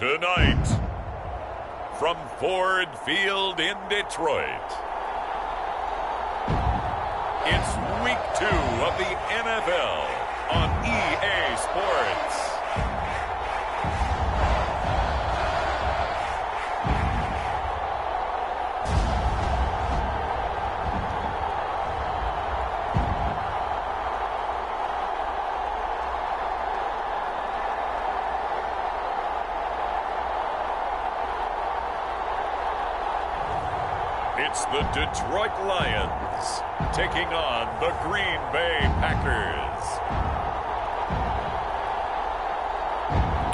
Tonight, from Ford Field in Detroit, it's Week 2 of the NFL on EA Sports. It's the Detroit Lions taking on the Green Bay Packers.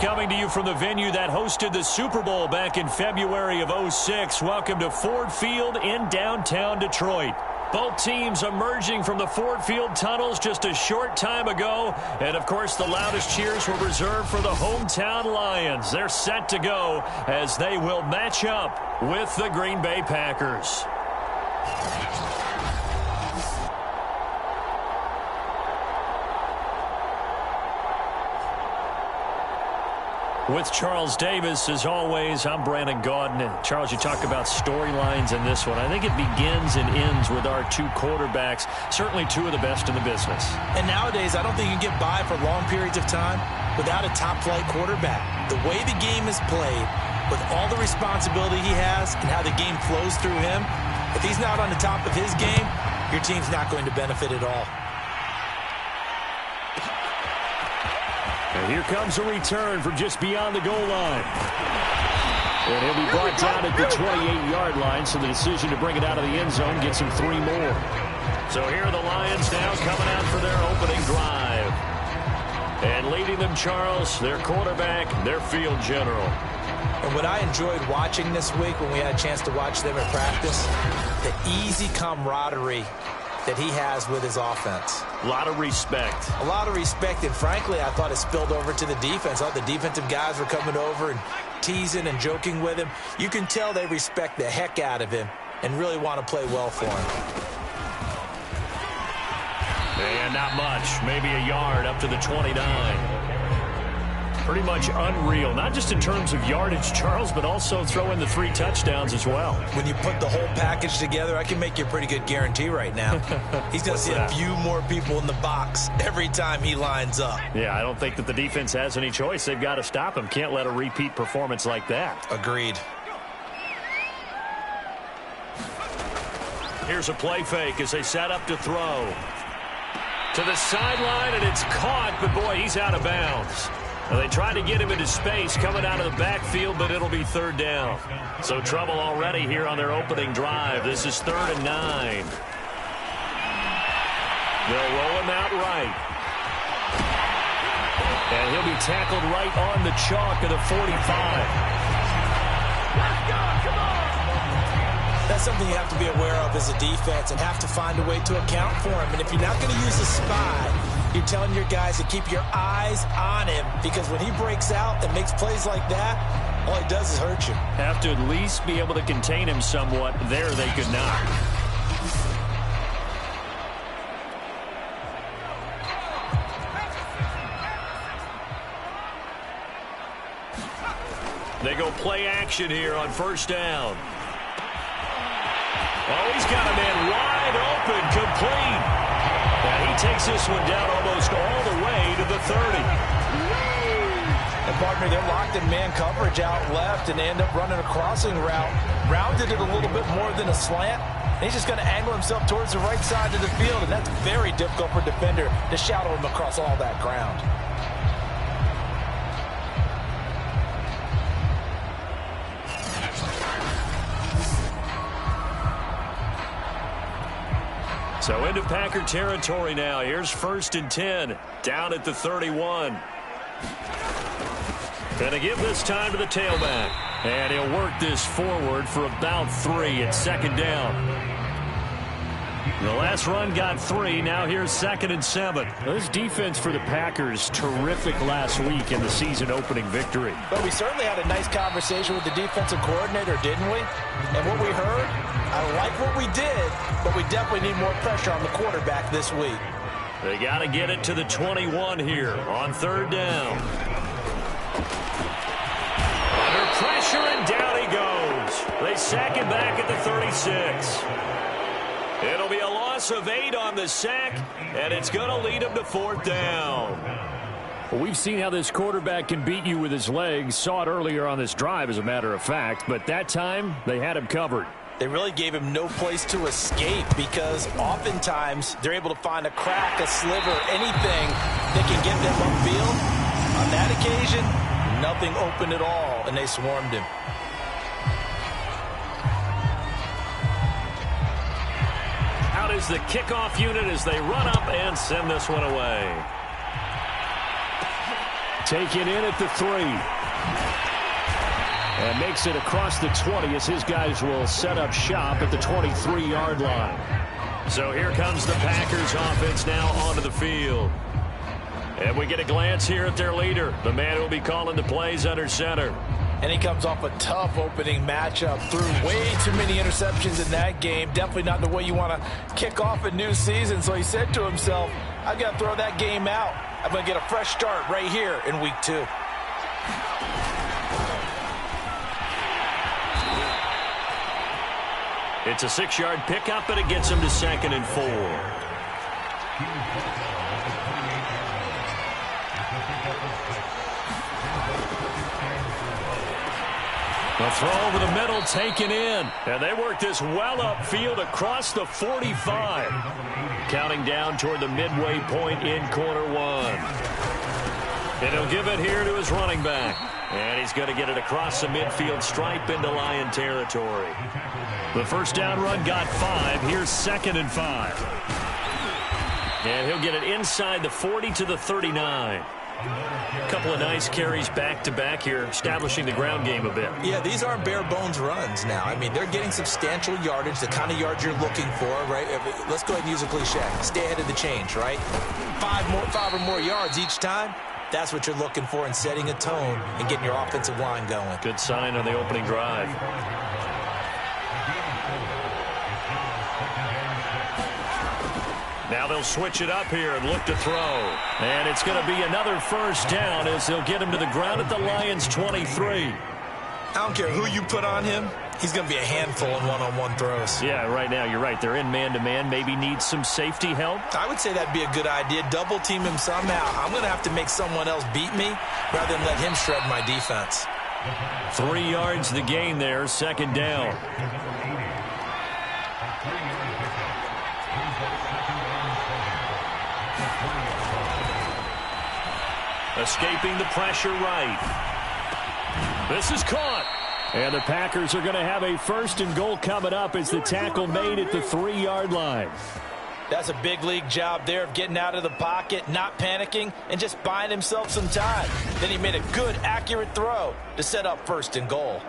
Coming to you from the venue that hosted the Super Bowl back in February of '06. Welcome to Ford Field in downtown Detroit. Both teams emerging from the Ford Field tunnels just a short time ago. And, of course, the loudest cheers were reserved for the hometown Lions. They're set to go as they will match up with the Green Bay Packers. With Charles Davis, as always, I'm Brandon Gaudin. And Charles, you talk about storylines in this one. I think it begins and ends with our two quarterbacks, certainly two of the best in the business. And nowadays, I don't think you can get by for long periods of time without a top-flight quarterback. The way the game is played, with all the responsibility he has and how the game flows through him, if he's not on the top of his game, your team's not going to benefit at all. And here comes a return from just beyond the goal line. And he'll be brought down at the 28-yard line, so the decision to bring it out of the end zone gets him 3 more. So here are the Lions now coming out for their opening drive. And leading them, Charles, their quarterback, their field general. And what I enjoyed watching this week when we had a chance to watch them in practice, the easy camaraderie that he has with his offense. A lot of respect. A lot of respect, and frankly, I thought it spilled over to the defense. I thought the defensive guys were coming over and teasing and joking with him. You can tell they respect the heck out of him and really want to play well for him. And not much, maybe a yard up to the 29. Pretty much unreal, not just in terms of yardage, Charles, but also throw in the 3 touchdowns as well. When you put the whole package together, I can make you a pretty good guarantee right now. He's going to see a few more people in the box every time he lines up. Yeah, I don't think that the defense has any choice. They've got to stop him. Can't let a repeat performance like that. Agreed. Here's a play fake as they set up to throw. To the sideline, and it's caught, but boy, he's out of bounds. Now, they tried to get him into space coming out of the backfield, but it'll be 3rd down. So trouble already here on their opening drive. This is 3rd and 9. They'll roll him out right. And he'll be tackled right on the chalk of the 45. Let's go, come on! That's something you have to be aware of as a defense and have to find a way to account for him. And if you're not going to use a spy, you're telling your guys to keep your eyes on him, because when he breaks out and makes plays like that, all he does is hurt you. Have to at least be able to contain him somewhat. There they could not. They go play action here on 1st down. Oh, he's got a man wide open, complete. And he takes this one down almost all the way to the 30. And, partner, they're locked in man coverage out left, and they end up running a crossing route. Rounded it a little bit more than a slant. And he's just going to angle himself towards the right side of the field, and that's very difficult for a defender to shadow him across all that ground. So into Packer territory now. Here's 1st and 10, down at the 31. Gonna give this time to the tailback. And he'll work this forward for about 3 at 2nd down. The last run got 3. Now here's 2nd and 7. This defense for the Packers, terrific last week in the season opening victory. But we certainly had a nice conversation with the defensive coordinator, didn't we? And what we heard, I like what we did, but we definitely need more pressure on the quarterback this week. They got to get it to the 21 here on 3rd down. pressure, and down he goes. They sack him back at the 36. It'll be a loss of 8 on the sack, and it's going to lead him to 4th down. Well, we've seen how this quarterback can beat you with his legs. Saw it earlier on this drive, as a matter of fact. But that time, they had him covered. They really gave him no place to escape because oftentimes they're able to find a crack, a sliver, anything that can get them upfield. On that occasion, nothing open at all, and they swarmed him. Out is the kickoff unit as they run up and send this one away. Taken in at the 3. And makes it across the 20 as his guys will set up shop at the 23-yard line. So here comes the Packers offense now onto the field. And we get a glance here at their leader, the man who will be calling the plays under center. And he comes off a tough opening matchup. Threw way too many interceptions in that game. Definitely not the way you want to kick off a new season. So he said to himself, I've got to throw that game out. I'm going to get a fresh start right here in week 2. It's a 6-yard pickup, but it gets him to 2nd and 4. The throw over the middle, taken in. And they work this well upfield across the 45. Counting down toward the midway point in corner 1. And he'll give it here to his running back. And he's going to get it across the midfield stripe into Lion territory. The first down run got 5. Here's 2nd and 5. And he'll get it inside the 40 to the 39. A couple of nice carries back-to-back here, establishing the ground game a bit. Yeah, these aren't bare-bones runs now. I mean, they're getting substantial yardage, the kind of yards you're looking for, right? Let's go ahead and use a cliche. Stay ahead of the change, right? 5 or more yards each time. That's what you're looking for in setting a tone and getting your offensive line going. Good sign on the opening drive. Now they'll switch it up here and look to throw. And it's going to be another first down as they'll get him to the ground at the Lions' 23. I don't care who you put on him. He's going to be a handful in one-on-one throws. Yeah, right now you're right. They're in man-to-man. Maybe needs some safety help. I would say that'd be a good idea. Double team him somehow. I'm going to have to make someone else beat me rather than let him shred my defense. 3 yards the gain there, 2nd down. Escaping the pressure right. This is caught. And the Packers are going to have a 1st and goal coming up as the tackle made at the 3-yard line. That's a big league job there of getting out of the pocket, not panicking, and just buying himself some time. Then he made a good, accurate throw to set up 1st and goal.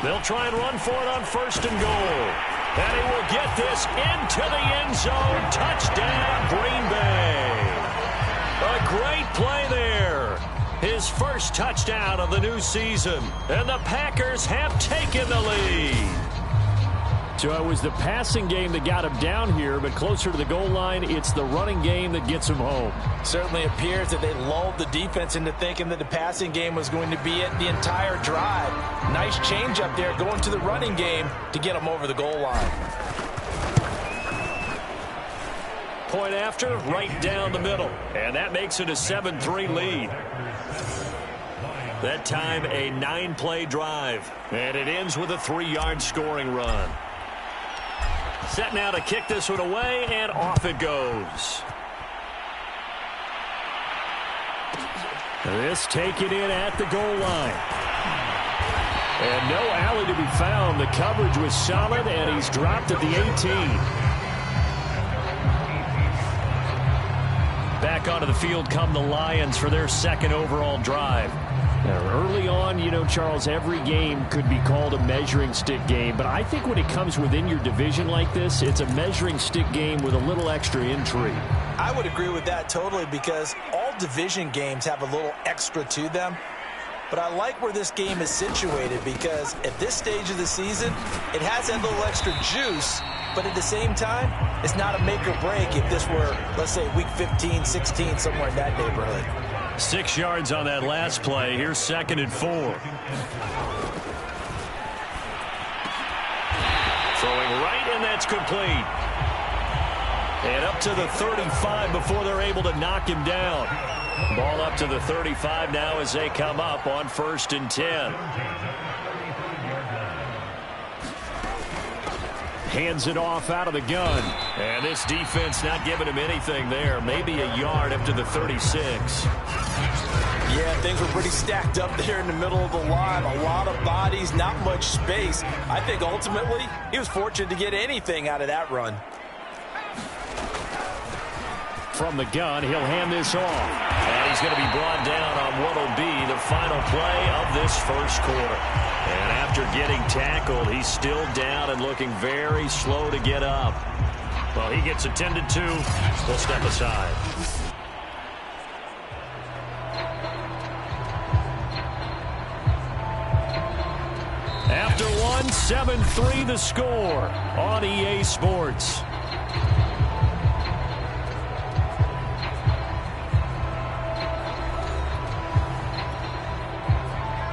They'll try and run for it on 1st and goal. And he will get this into the end zone. Touchdown, Green Bay. A great play there. His first touchdown of the new season. And the Packers have taken the lead. So it was the passing game that got him down here, but closer to the goal line, it's the running game that gets him home. Certainly appears that they lulled the defense into thinking that the passing game was going to be it the entire drive. Nice change up there going to the running game to get him over the goal line. Point after, right down the middle. And that makes it a 7-3 lead. That time, a 9-play drive. And it ends with a 3-yard scoring run. Set now to kick this one away, and off it goes. This taken in at the goal line. And no alley to be found. The coverage was solid, and he's dropped at the 18. Back onto the field come the Lions for their 2nd overall drive. Now, early on, you know, Charles, every game could be called a measuring stick game. But I think when it comes within your division like this, it's a measuring stick game with a little extra intrigue. I would agree with that totally because all division games have a little extra to them. but I like where this game is situated because at this stage of the season, it has that little extra juice, but at the same time, it's not a make or break if this were, let's say, week 15, 16, somewhere in that neighborhood. 6 yards on that last play. Here's 2nd and 4. Throwing right, and that's complete. And up to the 35 before they're able to knock him down. Ball up to the 35 now as they come up on 1st and 10. Hands it off out of the gun. And this defense not giving him anything there. Maybe a yard up to the 36. Yeah, things were pretty stacked up there in the middle of the line. A lot of bodies, not much space. I think ultimately he was fortunate to get anything out of that run. From the gun, he'll hand this off. And he's going to be brought down on what will be the final play of this first quarter. And after getting tackled, he's still down and looking very slow to get up. Well, he gets attended to. We'll step aside. After one, 7-3 the score on EA Sports.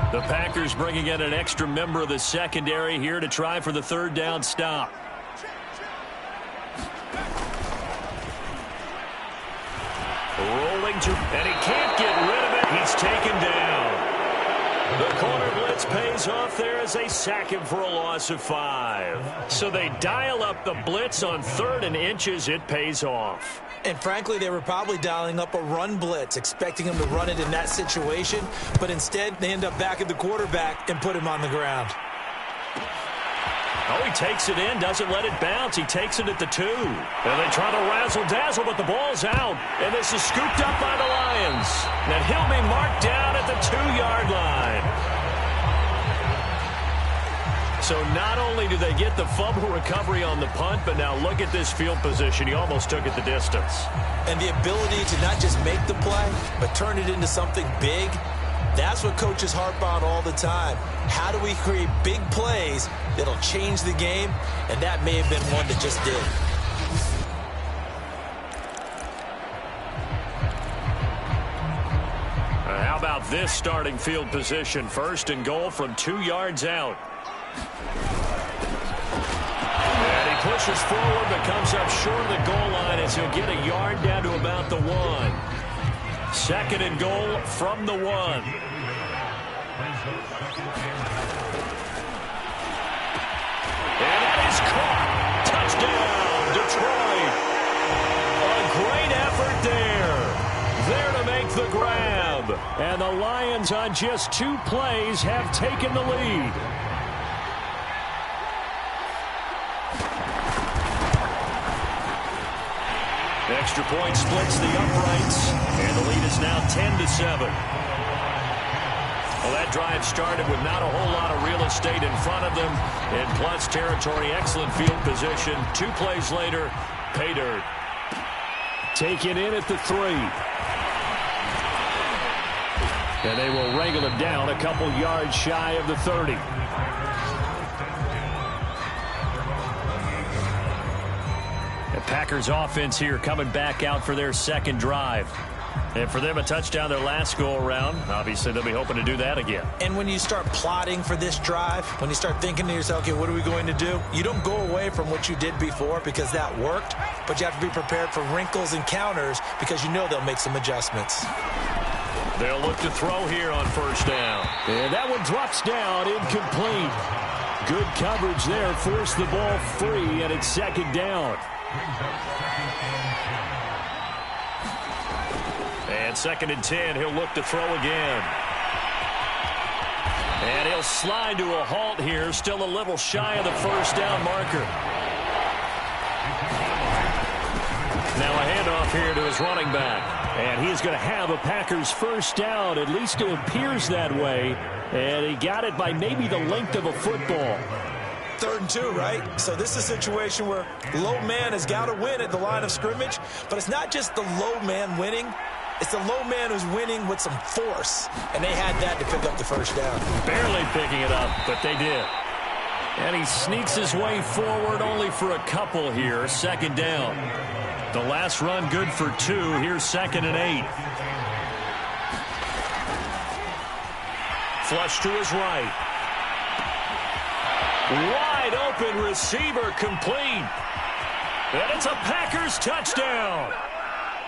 The Packers bringing in an extra member of the secondary here to try for the 3rd down stop. Rolling to, and he can't get rid of it. He's taken down. The corner blitz pays off there as they sack him for a loss of 5. So they dial up the blitz on 3rd and inches. It pays off. And frankly, they were probably dialing up a run blitz, expecting him to run it in that situation. But instead, they end up backing the quarterback and put him on the ground. Oh, he takes it in, doesn't let it bounce. He takes it at the 2. And they try to razzle-dazzle, but the ball's out. And this is scooped up by the Lions. And he'll be marked down at the 2-yard line. So not only do they get the fumble recovery on the punt, but now look at this field position. He almost took it the distance. And the ability to not just make the play, but turn it into something big, that's what coaches harp on all the time. How do we create big plays that'll change the game? And that may have been one that just did. How about this starting field position? 1st and goal from 2 yards out. And he pushes forward but comes up short of the goal line as he'll get a yard down to about the 1. 2nd and goal from the 1. And that is caught. Touchdown, Detroit. A great effort there. There to make the grab. And the Lions on just 2 plays have taken the lead. Extra point splits the uprights, and the lead is now 10-7. Well, that drive started with not a whole lot of real estate in front of them. In plus territory, excellent field position. 2 plays later, pay dirt. Taken in at the 3. And they will wrangle him down a couple yards shy of the 30. The Packers offense here coming back out for their 2nd drive. And for them, a touchdown their last go-around. Obviously, they'll be hoping to do that again. And when you start plotting for this drive, when you start thinking to yourself, okay, what are we going to do? You don't go away from what you did before because that worked, but you have to be prepared for wrinkles and counters because you know they'll make some adjustments. They'll look to throw here on 1st down. And that one drops down, incomplete. Good coverage there, forced the ball free, and it's 2nd down. And 2nd and 10, he'll look to throw again. And he'll slide to a halt here, still a little shy of the 1st down marker. Now a handoff here to his running back. And he's going to have a Packers 1st down, at least it appears that way. And he got it by maybe the length of a football. 3rd and 2, right? So this is a situation where low man has got to win at the line of scrimmage, but it's not just the low man winning. It's the low man who's winning with some force, and they had that to pick up the first down. Barely picking it up, but they did. And he sneaks his way forward only for a couple here. Second down. The last run good for 2. Here's 2nd and 8. Flush to his right. Wide open receiver complete. And it's a Packers touchdown.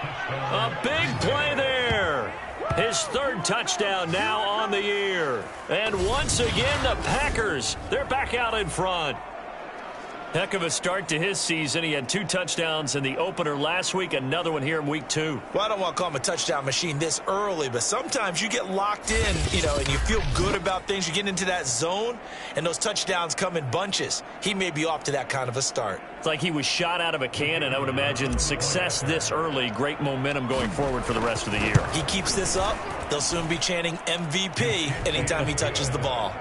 A big play there. His 3rd touchdown now on the year. And once again, the Packers, they're back out in front. Heck of a start to his season. He had 2 touchdowns in the opener last week, another one here in week 2. Well, I don't want to call him a touchdown machine this early, but sometimes you get locked in, and you feel good about things. You get into that zone, and those touchdowns come in bunches. He may be off to that kind of a start. It's like he was shot out of a cannon. I would imagine success this early, great momentum going forward for the rest of the year. He keeps this up, they'll soon be chanting MVP anytime he touches the ball.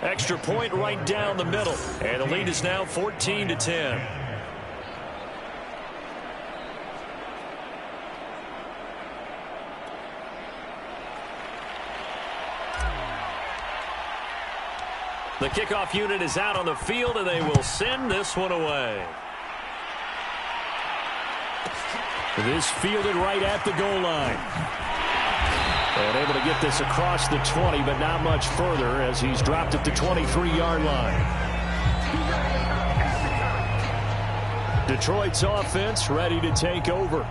Extra point right down the middle. And the lead is now 14-10. The kickoff unit is out on the field, and they will send this one away. This fielded right at the goal line. And able to get this across the 20, but not much further as he's dropped at the 23-yard line. Detroit's offense ready to take over.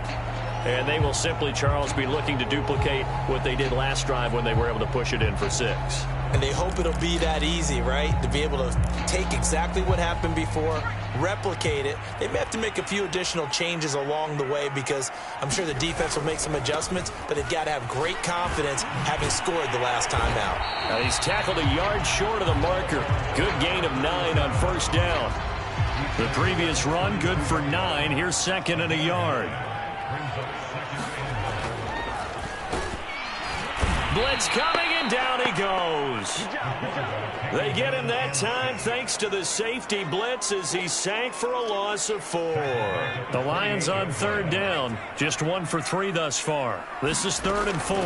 And they will simply, Charles, be looking to duplicate what they did last drive when they were able to push it in for 6. And they hope it'll be that easy, right? To be able to take exactly what happened before, replicate it. They may have to make a few additional changes along the way because I'm sure the defense will make some adjustments, but they've got to have great confidence having scored the last time out. Now he's tackled a yard short of the marker. Good gain of 9 on first down. The previous run, good for 9. Here's 2nd and a yard. Blitz coming, and down he goes. They get him that time thanks to the safety blitz as he sank for a loss of 4. The Lions on 3rd down, just 1 for 3 thus far. This is 3rd and 4.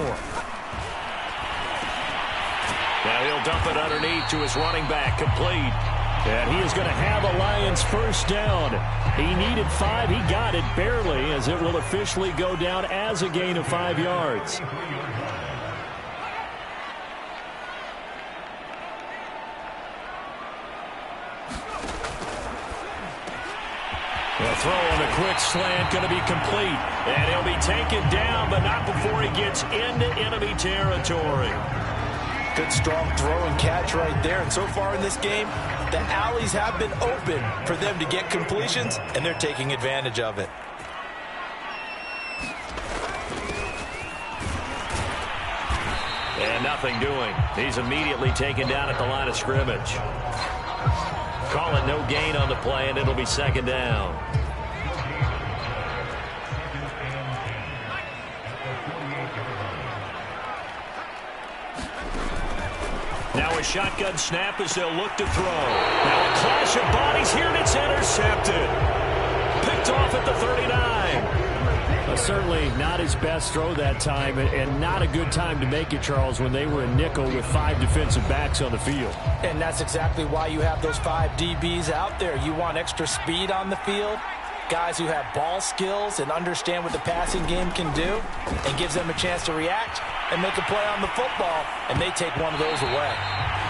Now he'll dump it underneath to his running back, complete. And he is going to have a Lions first down. He needed 5. He got it barely as it will officially go down as a gain of 5 yards. The throw on a quick slant going to be complete. And he'll be taken down, but not before he gets into enemy territory. Good strong throw and catch right there. And so far in this game, the alleys have been open for them to get completions, and they're taking advantage of it. And nothing doing. He's immediately taken down at the line of scrimmage. Call it no gain on the play, and it'll be 2nd down. Now a shotgun snap as they'll look to throw. Now a clash of bodies here, and it's intercepted. Picked off at the 39. Certainly not his best throw that time, and not a good time to make it, Charles, when they were in nickel with 5 defensive backs on the field. And that's exactly why you have those 5 DBs out there. You want extra speed on the field, guys who have ball skills and understand what the passing game can do, and gives them a chance to react and make a play on the football, and they take one of those away.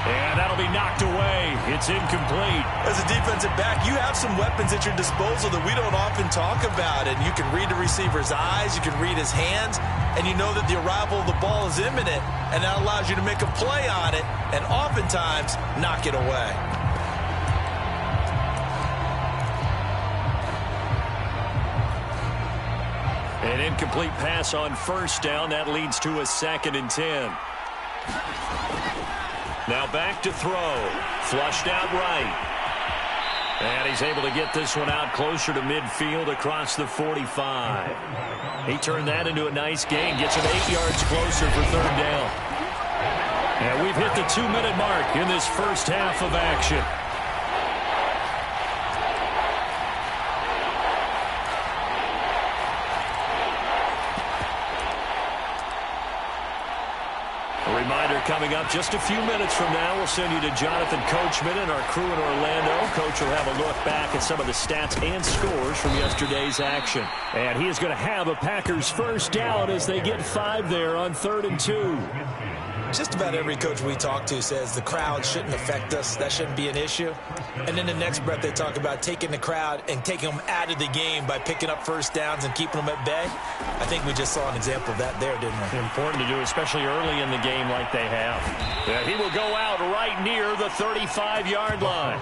And that'll be knocked away. It's incomplete. As a defensive back, you have some weapons at your disposal that we don't often talk about. And you can read the receiver's eyes, you can read his hands, and you know that the arrival of the ball is imminent, and that allows you to make a play on it and oftentimes knock it away. An incomplete pass on first down. That leads to a 2nd and 10. Now back to throw. Flushed out right. And he's able to get this one out closer to midfield across the 45. He turned that into a nice gain. Gets him 8 yards closer for 3rd down. And we've hit the 2-minute mark in this first half of action. Coming up just a few minutes from now, we'll send you to Jonathan Coachman and our crew in Orlando. Coach will have a look back at some of the stats and scores from yesterday's action. And he is going to have a Packers first down as they get 5 there on 3rd and 2. Just about every coach we talk to says the crowd shouldn't affect us. That shouldn't be an issue. And in the next breath, they talk about taking the crowd and taking them out of the game by picking up first downs and keeping them at bay. I think we just saw an example of that there, didn't we? Important to do, especially early in the game like they have. Yeah, he will go out right near the 35-yard line.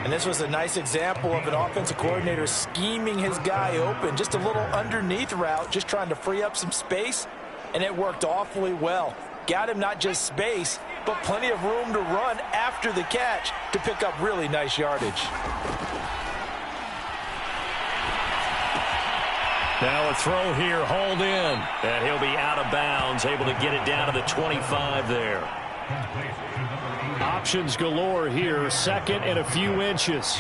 And this was a nice example of an offensive coordinator scheming his guy open. Just a little underneath route, just trying to free up some space, and it worked awfully well. Got him not just space, but plenty of room to run after the catch to pick up really nice yardage. Now a throw here, hauled in. And he'll be out of bounds, able to get it down to the 25 there. Options galore here, 2nd and a few inches.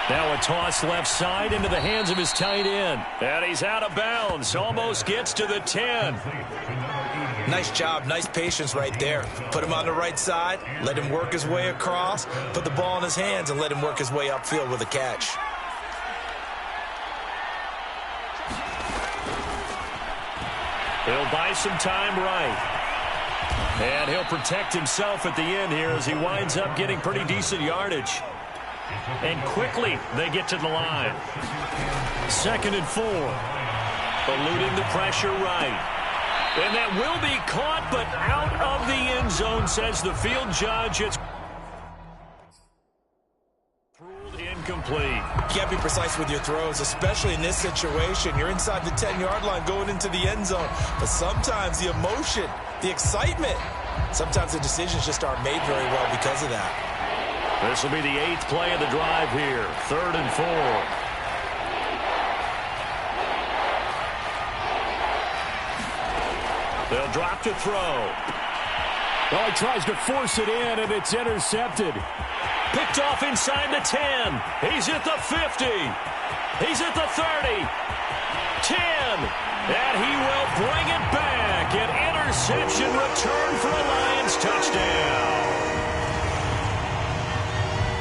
Now a toss left side into the hands of his tight end. And he's out of bounds, almost gets to the 10. Nice job, nice patience right there. Put him on the right side, let him work his way across, put the ball in his hands, and let him work his way upfield with a catch. He'll buy some time right. And he'll protect himself at the end here as he winds up getting pretty decent yardage. And quickly they get to the line. 2nd and 4. Eluding the pressure right. And that will be caught, but out of the end zone, says the field judge. It's incomplete. You can't be precise with your throws, especially in this situation. You're inside the 10-yard line going into the end zone. But sometimes the emotion, the excitement, sometimes the decisions just aren't made very well because of that. This will be the 8th play of the drive here. 3rd and 4. They'll drop to throw. Well, he tries to force it in, and it's intercepted. Picked off inside the 10. He's at the 50. He's at the 30. 10. And he will bring it back. An interception return for a Lions touchdown.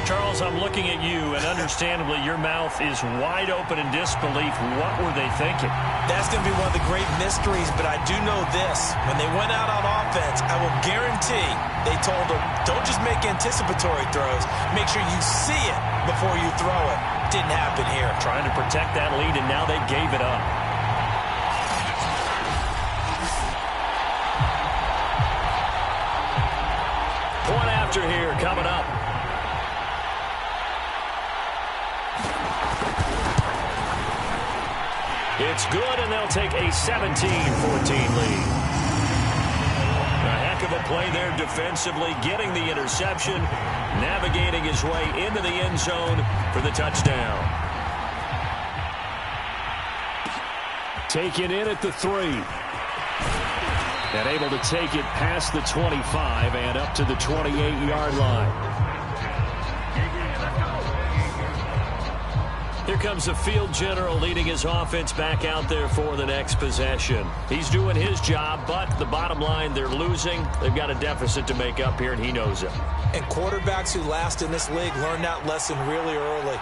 Charles, I'm looking at you, and understandably, your mouth is wide open in disbelief. What were they thinking? That's going to be one of the great mysteries, but I do know this. When they went out on offense, I will guarantee they told them, don't just make anticipatory throws. Make sure you see it before you throw it. Didn't happen here. Trying to protect that lead, and now they gave it up. Point after here coming up. It's good, and they'll take a 17-14 lead. A heck of a play there defensively, getting the interception, navigating his way into the end zone for the touchdown. Taken in at the 3. And able to take it past the 25 and up to the 28-yard line. Here comes the field general leading his offense back out there for the next possession. He's doing his job, but the bottom line, they're losing. They've got a deficit to make up here, and he knows it. And quarterbacks who last in this league learn that lesson really early.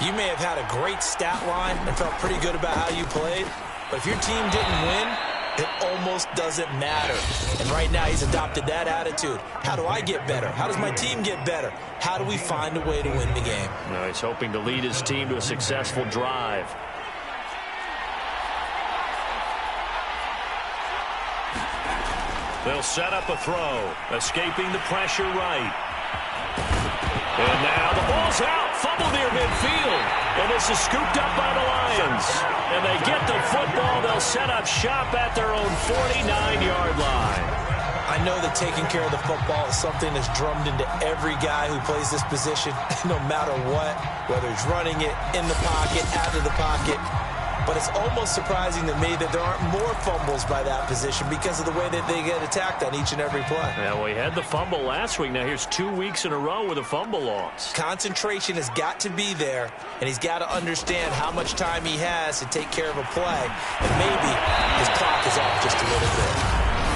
You may have had a great stat line and felt pretty good about how you played, but if your team didn't win, it almost doesn't matter. And right now he's adopted that attitude. How do I get better? How does my team get better? How do we find a way to win the game? Now he's hoping to lead his team to a successful drive. They'll set up a throw, escaping the pressure right. And now the ball's out, fumble near midfield. And this is scooped up by the Lions. And they get the football. They'll set up shop at their own 49-yard line. I know that taking care of the football is something that's drummed into every guy who plays this position, no matter what, whether he's running it, in the pocket, out of the pocket. but it's almost surprising to me that there aren't more fumbles by that position because of the way that they get attacked on each and every play. Yeah, we had the fumble last week. Now here's 2 weeks in a row with a fumble loss. Concentration has got to be there, and he's got to understand how much time he has to take care of a play, and maybe his clock is off just a little bit.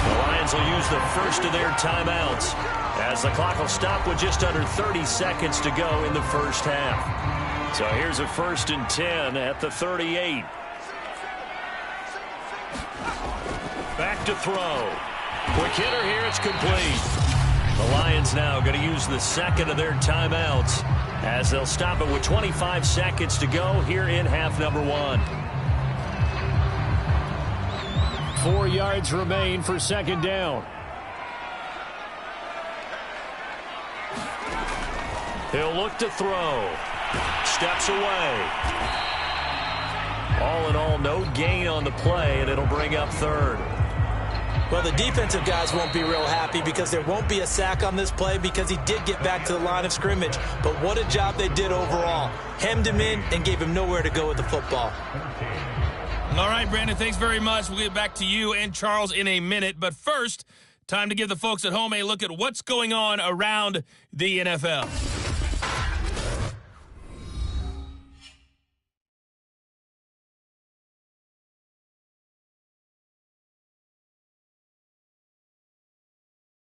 The Lions will use the first of their timeouts as the clock will stop with just under 30 seconds to go in the first half. So here's a 1st and 10 at the 38. Back to throw. Quick hitter here. It's complete. The Lions now going to use the second of their timeouts as they'll stop it with 25 seconds to go here in half number 1. 4 yards remain for second down. He'll look to throw. Steps away. All in all, no gain on the play, and it'll bring up 3rd. Well, the defensive guys won't be real happy because there won't be a sack on this play because he did get back to the line of scrimmage. But what a job they did overall. Hemmed him in and gave him nowhere to go with the football. All right, Brandon, thanks very much. We'll get back to you and Charles in a minute. But first, time to give the folks at home a look at what's going on around the NFL.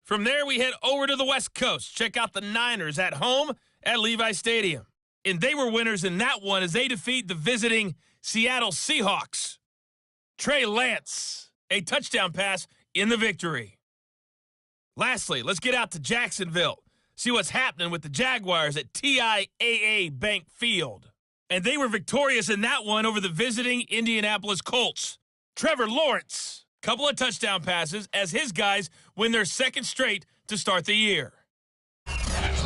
From there, we head over to the West Coast. Check out the Niners at home at Levi Stadium. And they were winners in that one as they defeat the visiting Seattle Seahawks. Trey Lance, a touchdown pass in the victory. Lastly, let's get out to Jacksonville. See what's happening with the Jaguars at TIAA Bank Field. And they were victorious in that one over the visiting Indianapolis Colts. Trevor Lawrence, couple of touchdown passes as his guys win their 2nd straight to start the year.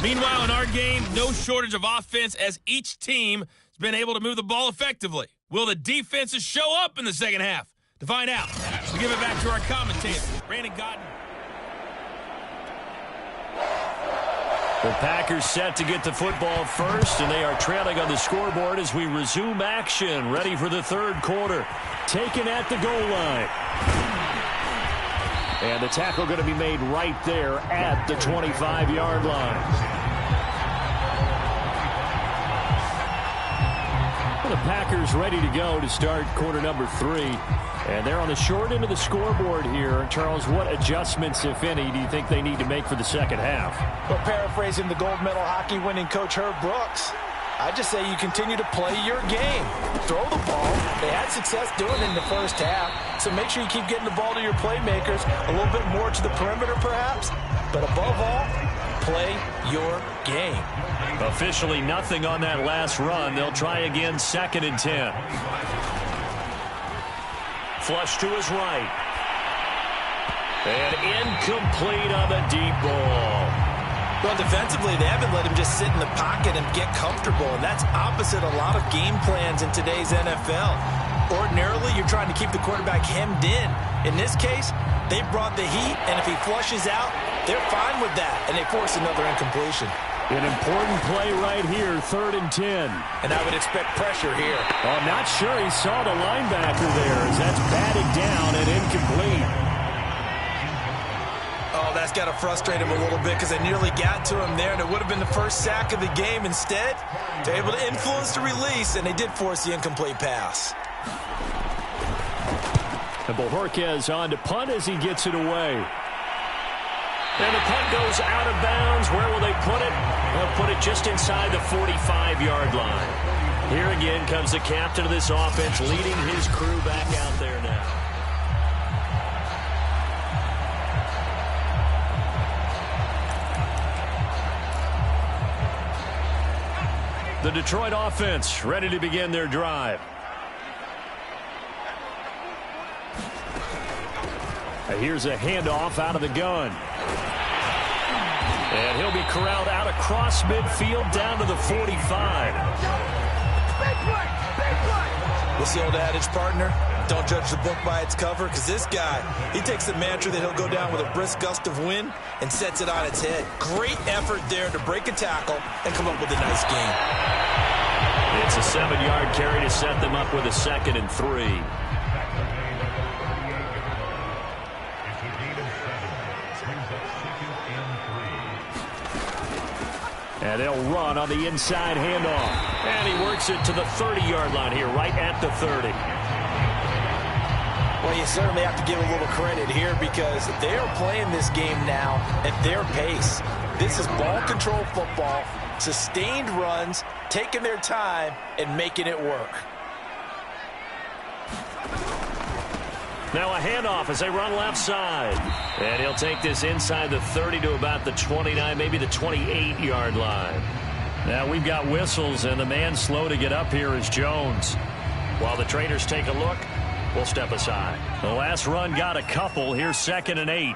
Meanwhile, in our game, no shortage of offense as each team has been able to move the ball effectively. Will the defenses show up in the second half? To find out, we give it back to our commentator, Brandon Godden. The Packers set to get the football first, and they are trailing on the scoreboard as we resume action, ready for the 3rd quarter. Taken at the goal line. And the tackle going to be made right there at the 25-yard line. Well, the Packers ready to go to start quarter number 3. And they're on the short end of the scoreboard here. Charles, what adjustments, if any, do you think they need to make for the second half? Well, paraphrasing the gold medal hockey winning coach Herb Brooks, I just say you continue to play your game. Throw the ball. They had success doing it in the first half, so make sure you keep getting the ball to your playmakers, a little bit more to the perimeter perhaps, but above all, play your game. Officially nothing on that last run. They'll try again, 2nd and 10. Flush to his right. And incomplete on the deep ball. Well, defensively, they haven't let him just sit in the pocket and get comfortable, and that's opposite a lot of game plans in today's NFL. Ordinarily, you're trying to keep the quarterback hemmed in. In this case, they brought the heat, and if he flushes out, they're fine with that, and they force another incompletion. An important play right here, 3rd and 10. And I would expect pressure here. Well, I'm not sure he saw the linebacker there as that's batted down and incomplete. Oh, that's got to frustrate him a little bit because they nearly got to him there, and it would have been the first sack of the game. Instead, they're able to influence the release, and they did force the incomplete pass. And Bojorquez on to punt as he gets it away. And the punt goes out of bounds. Where will they put it? They'll put it just inside the 45-yard line. Here again comes the captain of this offense leading his crew back out there now. The Detroit offense ready to begin their drive. Here's a handoff out of the gun. And he'll be corralled out across midfield down to the 45. What's the old adage, partner? Don't judge the book by its cover, because this guy, he takes the mantra that he'll go down with a brisk gust of wind and sets it on its head. Great effort there to break a tackle and come up with a nice game. It's It's a 7-yard carry to set them up with a 2nd and 3. And they'll run on the inside handoff. And he works it to the 30-yard line here, right at the 30. Well, you certainly have to give a little credit here because they are playing this game now at their pace. This is ball control football, sustained runs, taking their time, and making it work. Now a handoff as they run left side. And he'll take this inside the 30 to about the 29, maybe the 28-yard line. Now we've got whistles, and the man slow to get up here is Jones. While the traders take a look, we'll step aside. The last run got a couple. Here's 2nd and 8.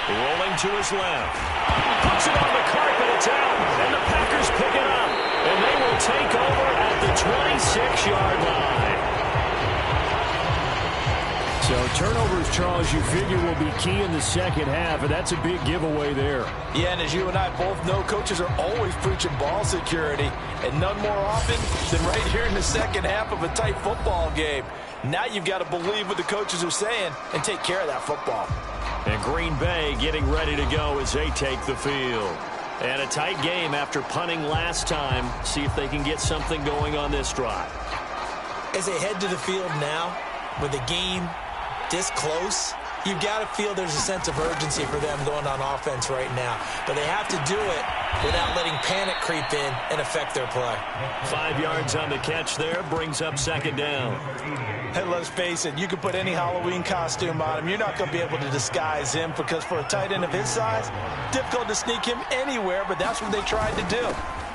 Rolling to his left. Puts it on the carpet. It's out. And the Packers pick it up. And they will take over at the 26-yard line. So turnovers, Charles, you figure will be key in the second half, and that's a big giveaway there. Yeah, and as you and I both know, coaches are always preaching ball security, and none more often than right here in the second half of a tight football game. Now you've got to believe what the coaches are saying and take care of that football. And Green Bay getting ready to go as they take the field. And a tight game after punting last time. See if they can get something going on this drive. As they head to the field now, with the game this close, you've got to feel there's a sense of urgency for them going on offense right now. But they have to do it without letting panic creep in and affect their play. 5 yards on the catch there, brings up 2nd down. Hey, let's face it, you can put any Halloween costume on him. You're not going to be able to disguise him because for a tight end of his size, difficult to sneak him anywhere, but that's what they tried to do.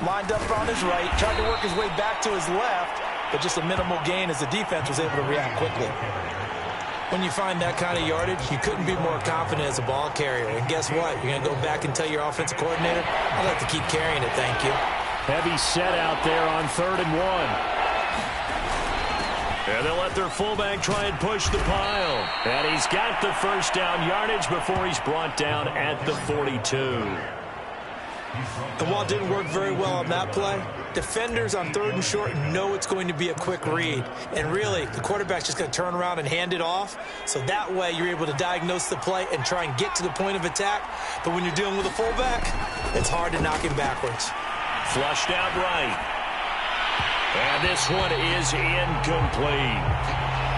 Lined up on his right, tried to work his way back to his left, but just a minimal gain as the defense was able to react quickly. When you find that kind of yardage, you couldn't be more confident as a ball carrier. And guess what? You're going to go back and tell your offensive coordinator, I'd like to keep carrying it, thank you. Heavy set out there on 3rd and 1. And they'll let their fullback try and push the pile. And he's got the first down yardage before he's brought down at the 42. And while it didn't work very well on that play, defenders on 3rd and short know it's going to be a quick read. And really, the quarterback's just going to turn around and hand it off. So that way, you're able to diagnose the play and try and get to the point of attack. But when you're dealing with a fullback, it's hard to knock him backwards. Flushed out right. And this one is incomplete.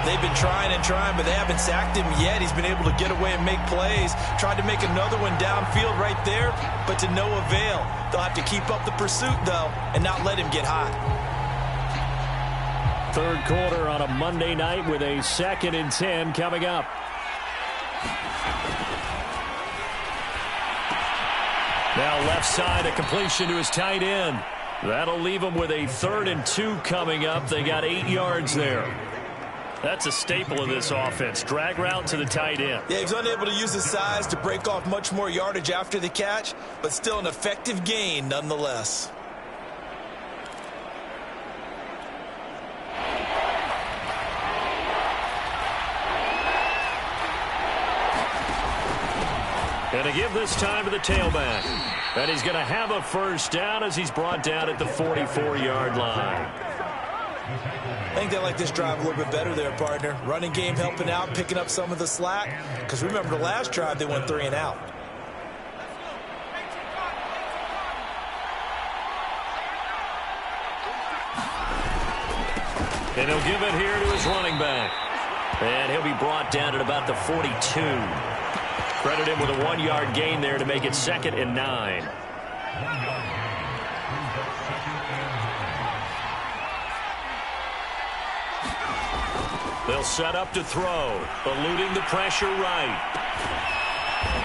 They've been trying and trying, but they haven't sacked him yet. He's been able to get away and make plays. Tried to make another one downfield right there, but to no avail. They'll have to keep up the pursuit, though, and not let him get hot. 3rd quarter on a Monday night with a 2nd and 10 coming up. Now left side, a completion to his tight end. That'll leave him with a 3rd and 2 coming up. They got 8 yards there. That's a staple of this offense. Drag route to the tight end. Yeah, he's unable to use his size to break off much more yardage after the catch, but still an effective gain nonetheless. And to give this time to the tailback. And he's going to have a first down as he's brought down at the 44-yard line. I think they like this drive a little bit better there, partner. Running game helping out, picking up some of the slack. Because remember, the last drive, they went 3 and out. And he'll give it here to his running back. And he'll be brought down at about the 42. Credit him with a 1-yard gain there to make it 2nd and 9. They'll set up to throw, eluding the pressure right.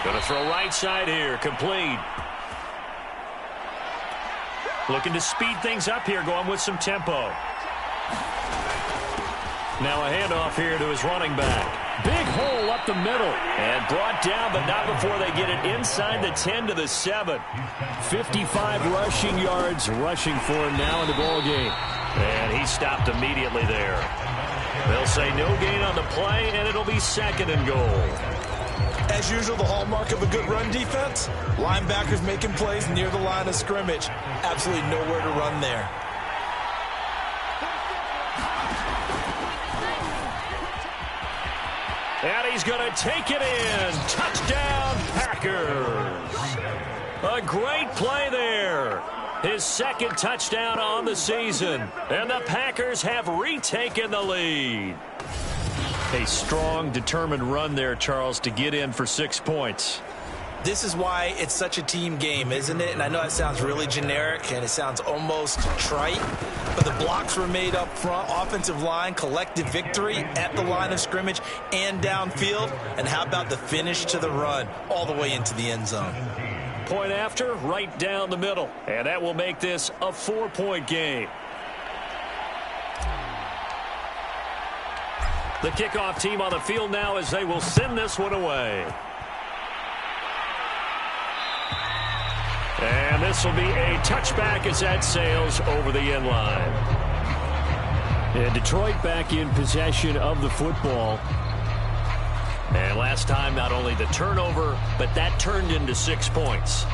Going to throw right side here, complete. Looking to speed things up here, going with some tempo. Now a handoff here to his running back. Big hole up the middle. And brought down, but not before they get it inside the 10 to the 7. 55 rushing yards rushing for him now in the ball game. And he stopped immediately there. They'll say no gain on the play, and it'll be 2nd and goal. As usual, the hallmark of a good run defense, linebackers making plays near the line of scrimmage. Absolutely nowhere to run there. And he's going to take it in. Touchdown, Packers. A great play there. His second touchdown on the season. And the Packers have retaken the lead. A strong, determined run there, Charles, to get in for 6 points. This is why it's such a team game, isn't it? And I know that sounds really generic and it sounds almost trite, but the blocks were made up front, offensive line, collective victory at the line of scrimmage and downfield. And how about the finish to the run all the way into the end zone? Point after, right down the middle. And that will make this a 4-point game. The kickoff team on the field now as they will send this one away. And this will be a touchback as that sails over the end line. And Detroit back in possession of the football. And last time, not only the turnover, but that turned into 6 points.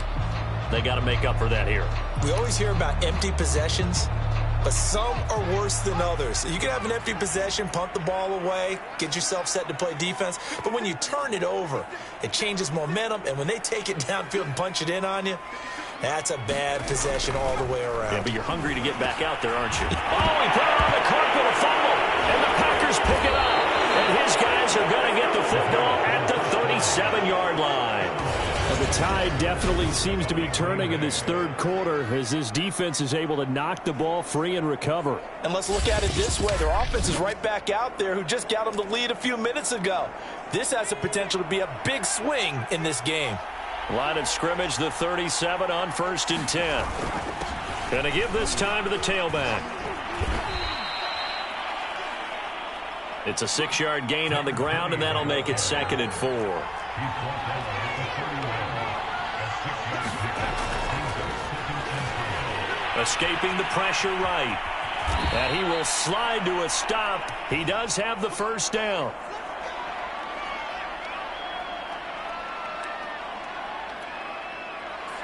They got to make up for that here. We always hear about empty possessions, but some are worse than others. You can have an empty possession, punt the ball away, get yourself set to play defense. But when you turn it over, it changes momentum. And when they take it downfield and punch it in on you, that's a bad possession all the way around. Yeah, but you're hungry to get back out there, aren't you? Oh, he put it on the carpet, a fumble. And the Packers pick it up. And his guys are going to get the football at the 37-yard line. Well, the tide definitely seems to be turning in this third quarter as this defense is able to knock the ball free and recover. And let's look at it this way. Their offense is right back out there who just got them the lead a few minutes ago. This has the potential to be a big swing in this game. Line of scrimmage, the 37 on 1st and 10. Going to give this time to the tailback. It's a 6-yard gain on the ground, and that'll make it 2nd and 4. Escaping the pressure right. And he will slide to a stop. He does have the first down.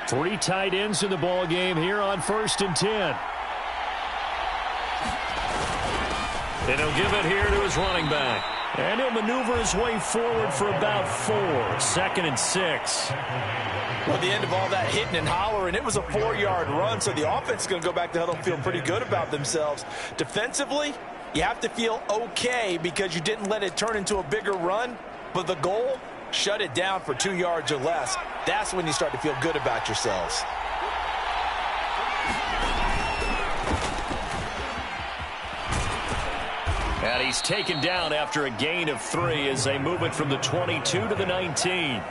Three tight ends in the ball game here on 1st and 10. And he'll give it here to his running back. And he'll maneuver his way forward for about 4. 2nd and 6. Well, at the end of all that hitting and hollering, it was a 4-yard run, so the offense is going to go back to huddle and feel pretty good about themselves. Defensively, you have to feel okay because you didn't let it turn into a bigger run, but the goal, shut it down for 2 yards or less. That's when you start to feel good about yourselves. And he's taken down after a gain of 3 as they move it from the 22 to the 19.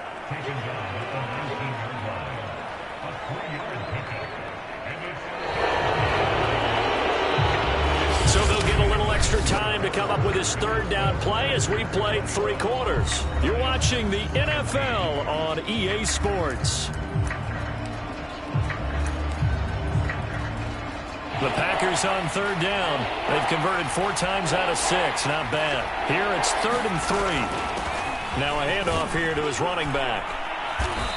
So they'll get a little extra time to come up with his 3rd down play as we played 3 quarters. You're watching the NFL on EA Sports. The Packers on 3rd down. They've converted 4 times out of 6. Not bad. Here it's 3rd and 3. Now a handoff here to his running back.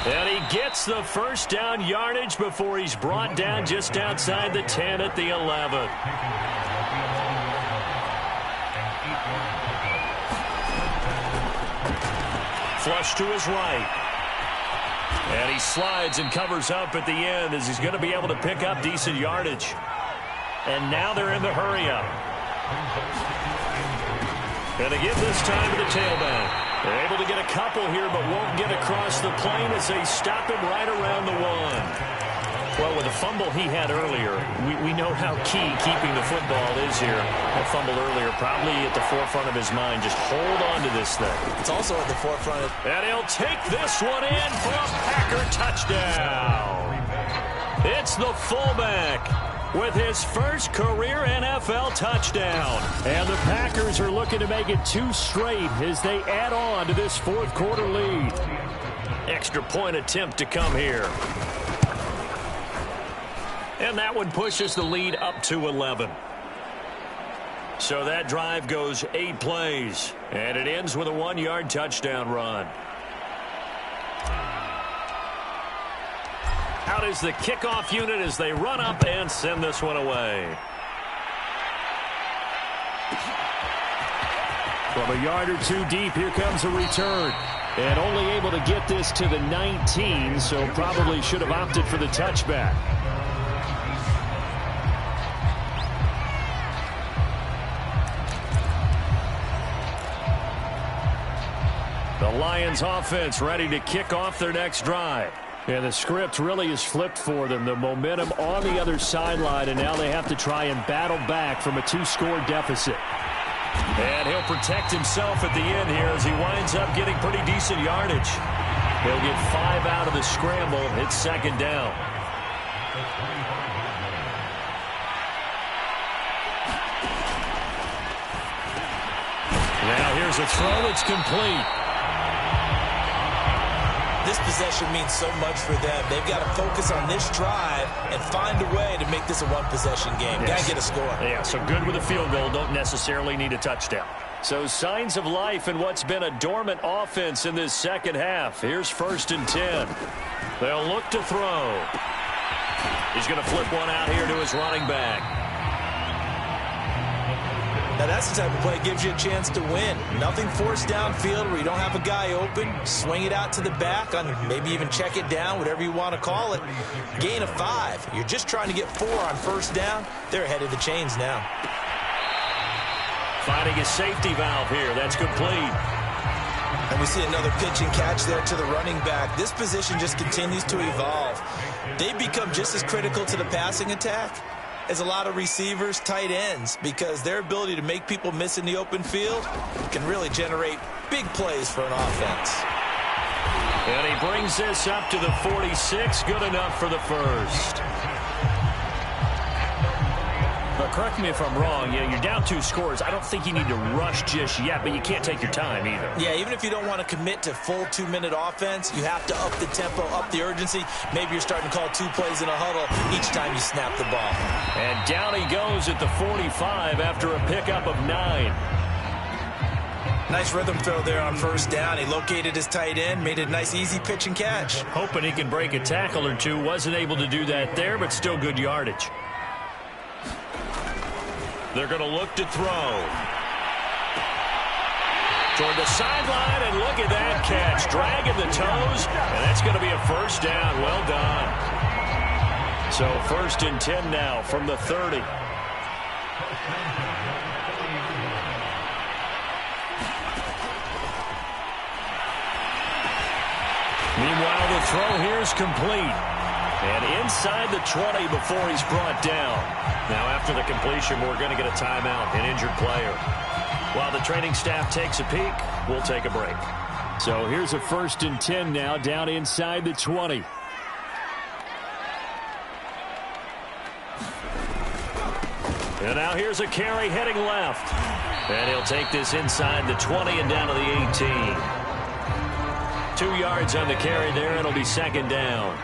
And he gets the first down yardage before he's brought down just outside the 10 at the 11. Flush to his right. And he slides and covers up at the end as he's going to be able to pick up decent yardage. And now they're in the hurry-up. Going to give this time to the tailback. They're able to get a couple here, but won't get across the plane as they stop him right around the 1. Well, with the fumble he had earlier, we know how key keeping the football is here. That fumble earlier probably at the forefront of his mind. Just hold on to this thing. It's also at the forefront. And he'll take this one in for a Packer touchdown. It's the fullback with his first career NFL touchdown. And the Packers are looking to make it 2 straight as they add on to this 4th quarter lead. Extra point attempt to come here. And that one pushes the lead up to 11. So that drive goes 8 plays. And it ends with a 1-yard touchdown run. Out is the kickoff unit as they run up and send this one away. From a yard or two deep, here comes a return. And only able to get this to the 19, so probably should have opted for the touchback. The Lions offense ready to kick off their next drive. And the script really is flipped for them. The momentum on the other sideline, and now they have to try and battle back from a 2-score deficit. And he'll protect himself at the end here as he winds up getting pretty decent yardage. He'll get 5 out of the scramble. It's second down. Now here's a throw that's complete. This possession means so much for them. They've got to focus on this drive and find a way to make this a one-possession game. Yes. Got to get a score. Yeah, so good with a field goal. Don't necessarily need a touchdown. So signs of life in what's been a dormant offense in this second half. Here's 1st and 10. They'll look to throw. He's going to flip one out here to his running back. Now that's the type of play that gives you a chance to win. Nothing forced downfield where you don't have a guy open. Swing it out to the back, on maybe even check it down, whatever you want to call it. Gain of 5. You're just trying to get 4 on 1st down. They're ahead of the chains now. Finding a safety valve here. That's complete. And we see another pitch and catch there to the running back. This position just continues to evolve. They become just as critical to the passing attack as a lot of receivers, tight ends, because their ability to make people miss in the open field can really generate big plays for an offense. And he brings this up to the 46. Good enough for the first. But correct me if I'm wrong. You're down 2 scores. I don't think you need to rush just yet, but you can't take your time either. Yeah, even if you don't want to commit to full 2-minute offense, you have to up the tempo, up the urgency. Maybe you're starting to call 2 plays in a huddle each time you snap the ball. And down he goes at the 45 after a pickup of 9. Nice rhythm throw there on 1st down. He located his tight end, made a nice easy pitch and catch. Hoping he can break a tackle or two. Wasn't able to do that there, but still good yardage. They're going to look to throw. Toward the sideline, and look at that catch. Dragging the toes, and that's going to be a 1st down. Well done. So 1st and 10 now from the 30. Meanwhile, the throw here is complete. And inside the 20 before he's brought down. Now, after the completion, we're going to get a timeout, an injured player. While the training staff takes a peek, we'll take a break. So here's a 1st and 10 now, down inside the 20. And now here's a carry heading left. And he'll take this inside the 20 and down to the 18. 2 yards on the carry there, and it'll be 2nd down.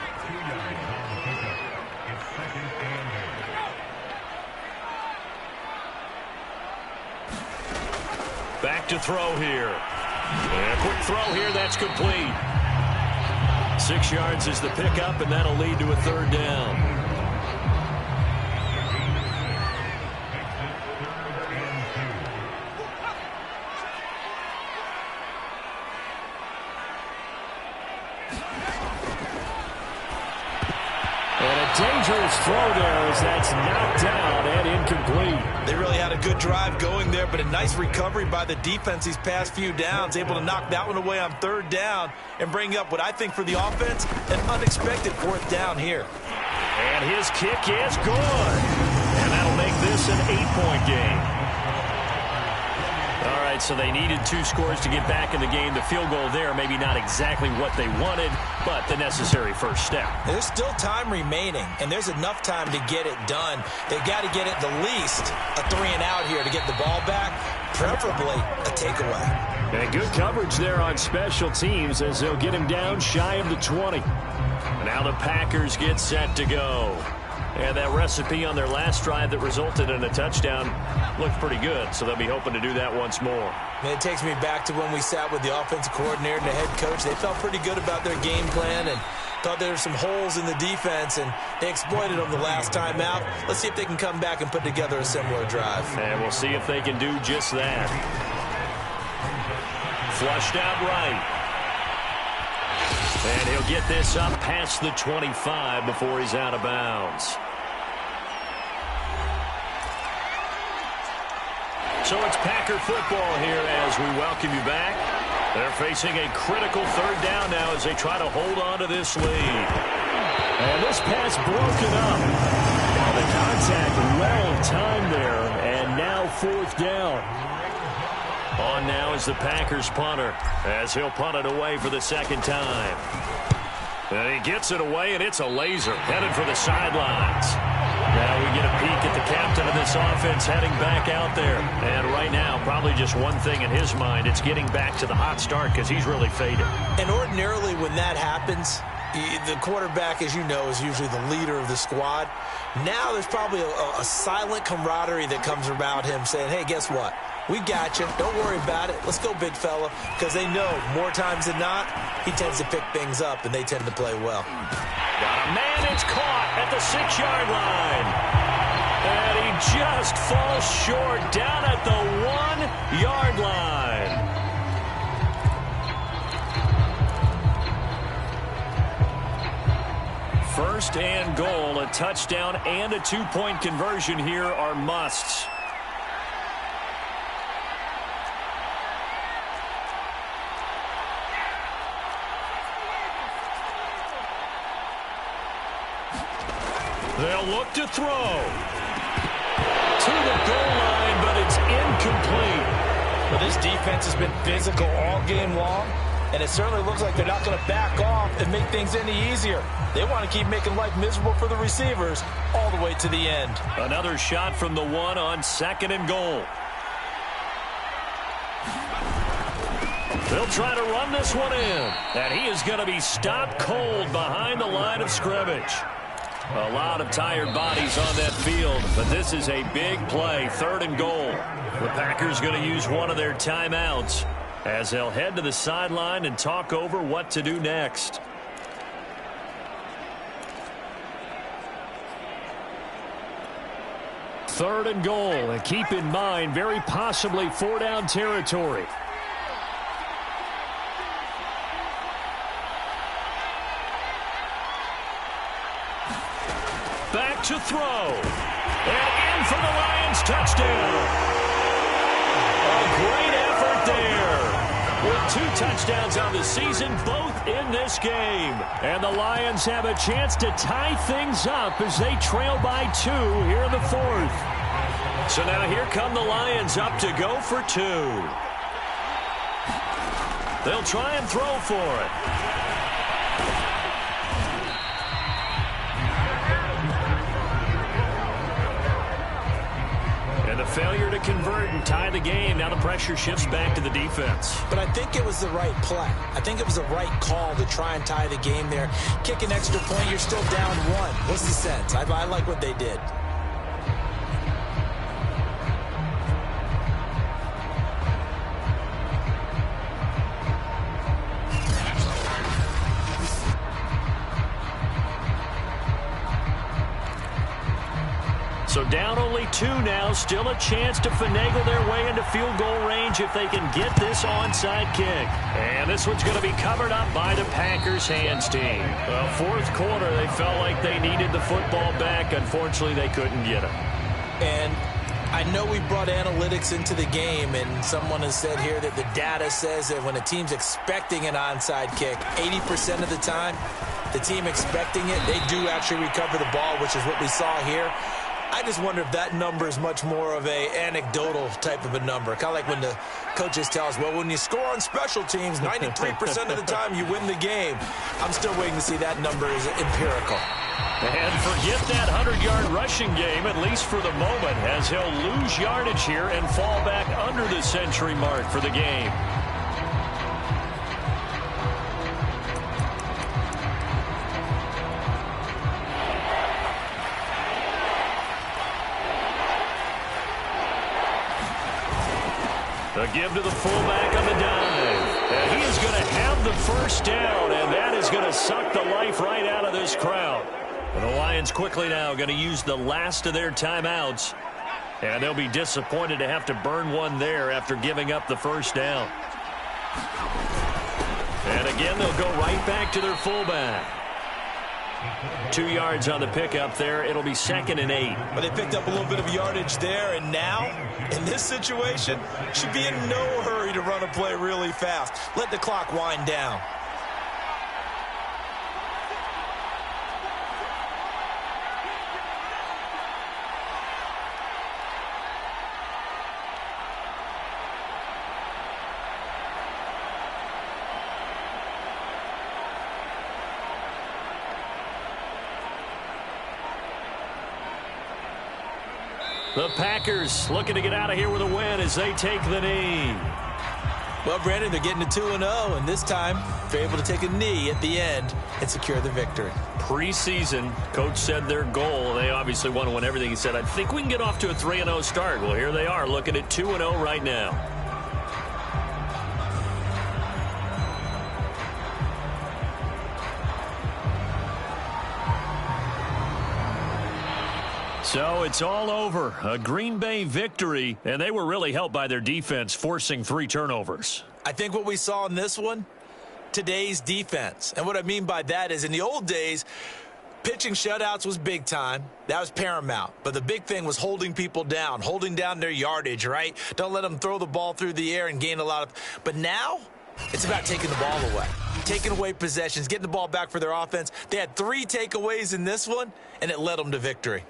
Back to throw here. And a quick throw here, that's complete. 6 yards is the pickup, and that'll lead to a 3rd down. Dangerous throw there as that's knocked down and incomplete. They really had a good drive going there, but a nice recovery by the defense these past few downs, able to knock that one away on 3rd down and bring up what I think for the offense, an unexpected 4th down here. And his kick is good. And that'll make this an 8-point game. All right, so they needed 2 scores to get back in the game. The field goal there, maybe not exactly what they wanted, but the necessary first step. There's still time remaining, and there's enough time to get it done. They've got to get at the least a 3-and-out here to get the ball back, preferably a takeaway. And good coverage there on special teams as they'll get him down shy of the 20. Now the Packers get set to go. And that recipe on their last drive that resulted in a touchdown looked pretty good, so they'll be hoping to do that once more. And it takes me back to when we sat with the offensive coordinator and the head coach. They felt pretty good about their game plan, and Thought there were some holes in the defense, and they exploited them the last time out. Let's see if they can come back and put together a similar drive. And we'll see if they can do just that. Flushed out right. And he'll get this up past the 25 before he's out of bounds. So it's Packer football here as we welcome you back. They're facing a critical third down now as they try to hold on to this lead. And this pass broken up. The contact well timed there, and now fourth down. On now is the Packers punter as he'll punt it away for the second time. And he gets it away, and it's a laser headed for the sidelines. Now we get a peek at the captain of this offense heading back out there. And right now, probably just one thing in his mind. It's getting back to the hot start because he's really faded. And ordinarily when that happens, the quarterback, as you know, is usually the leader of the squad. Now there's probably a silent camaraderie that comes about him saying, hey, guess what? We got you. Don't worry about it. Let's go, big fella. Because they know more times than not, he tends to pick things up, and they tend to play well. Got a man. It's caught at the 6-yard line. And he just falls short down at the 1-yard line. First and goal, a touchdown and a 2-point conversion here are musts. They'll look to throw. To the goal line, but it's incomplete. Well, this defense has been physical all game long, and it certainly looks like they're not going to back off and make things any easier. They want to keep making life miserable for the receivers all the way to the end. Another shot from the 1 on 2nd and goal. They'll try to run this one in, and he is going to be stopped cold behind the line of scrimmage. A lot of tired bodies on that field, but this is a big play, 3rd and goal. The Packers going to use one of their timeouts as they'll head to the sideline and talk over what to do next. Third and goal, and keep in mind, very possibly 4-down territory. Back to throw. And in for the Lions touchdown. A great effort there. With 2 touchdowns on the season, both in this game. And the Lions have a chance to tie things up as they trail by 2 here in the 4th. So now here come the Lions up to go for 2. They'll try and throw for it. And the failure to convert and tie the game. Now the pressure shifts back to the defense. But I think it was the right play. I think it was the right call to try and tie the game there. Kick an extra point, you're still down 1. What's the sense? I like what they did. So down only 2 now, still a chance to finagle their way into field goal range if they can get this onside kick. And this one's going to be covered up by the Packers hands team. Well, 4th quarter, they felt like they needed the football back. Unfortunately, they couldn't get it. And I know we brought analytics into the game, and someone has said here that the data says that when a team's expecting an onside kick, 80% of the time, the team expecting it, they do actually recover the ball, which is what we saw here. I just wonder if that number is much more of a anecdotal type of a number. Kind of like when the coaches tell us, well, when you score on special teams, 93% of the time you win the game. I'm still waiting to see that number is empirical. And forget that 100-yard rushing game, at least for the moment, as he'll lose yardage here and fall back under the century mark for the game. A give to the fullback on the dive. And he is going to have the first down, and that is going to suck the life right out of this crowd. And the Lions quickly now going to use the last of their timeouts. And they'll be disappointed to have to burn one there after giving up the first down. And again, they'll go right back to their fullback. 2 yards on the pickup there. It'll be 2nd and 8. But they picked up a little bit of yardage there, and now, in this situation, should be in no hurry to run a play really fast. Let the clock wind down. The Packers looking to get out of here with a win as they take the knee. Well, Brandon, they're getting to 2-0, and this time they're able to take a knee at the end and secure the victory. Preseason, coach said their goal, they obviously want to win everything. He said, I think we can get off to a 3-0 start. Well, here they are looking at 2-0 right now. So it's all over. A Green Bay victory, and they were really helped by their defense forcing 3 turnovers. I think what we saw in this one, today's defense. And what I mean by that is in the old days, pitching shutouts was big time. That was paramount. But the big thing was holding people down, holding down their yardage, right? Don't let them throw the ball through the air and gain a lot of. But now, it's about taking the ball away, taking away possessions, getting the ball back for their offense. They had 3 takeaways in this one, and it led them to victory.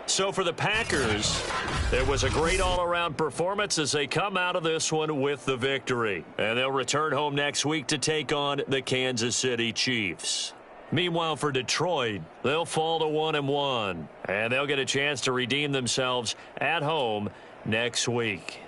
So for the Packers, it was a great all-around performance as they come out of this one with the victory. And they'll return home next week to take on the Kansas City Chiefs. Meanwhile, for Detroit, they'll fall to 1-1, and they'll get a chance to redeem themselves at home next week.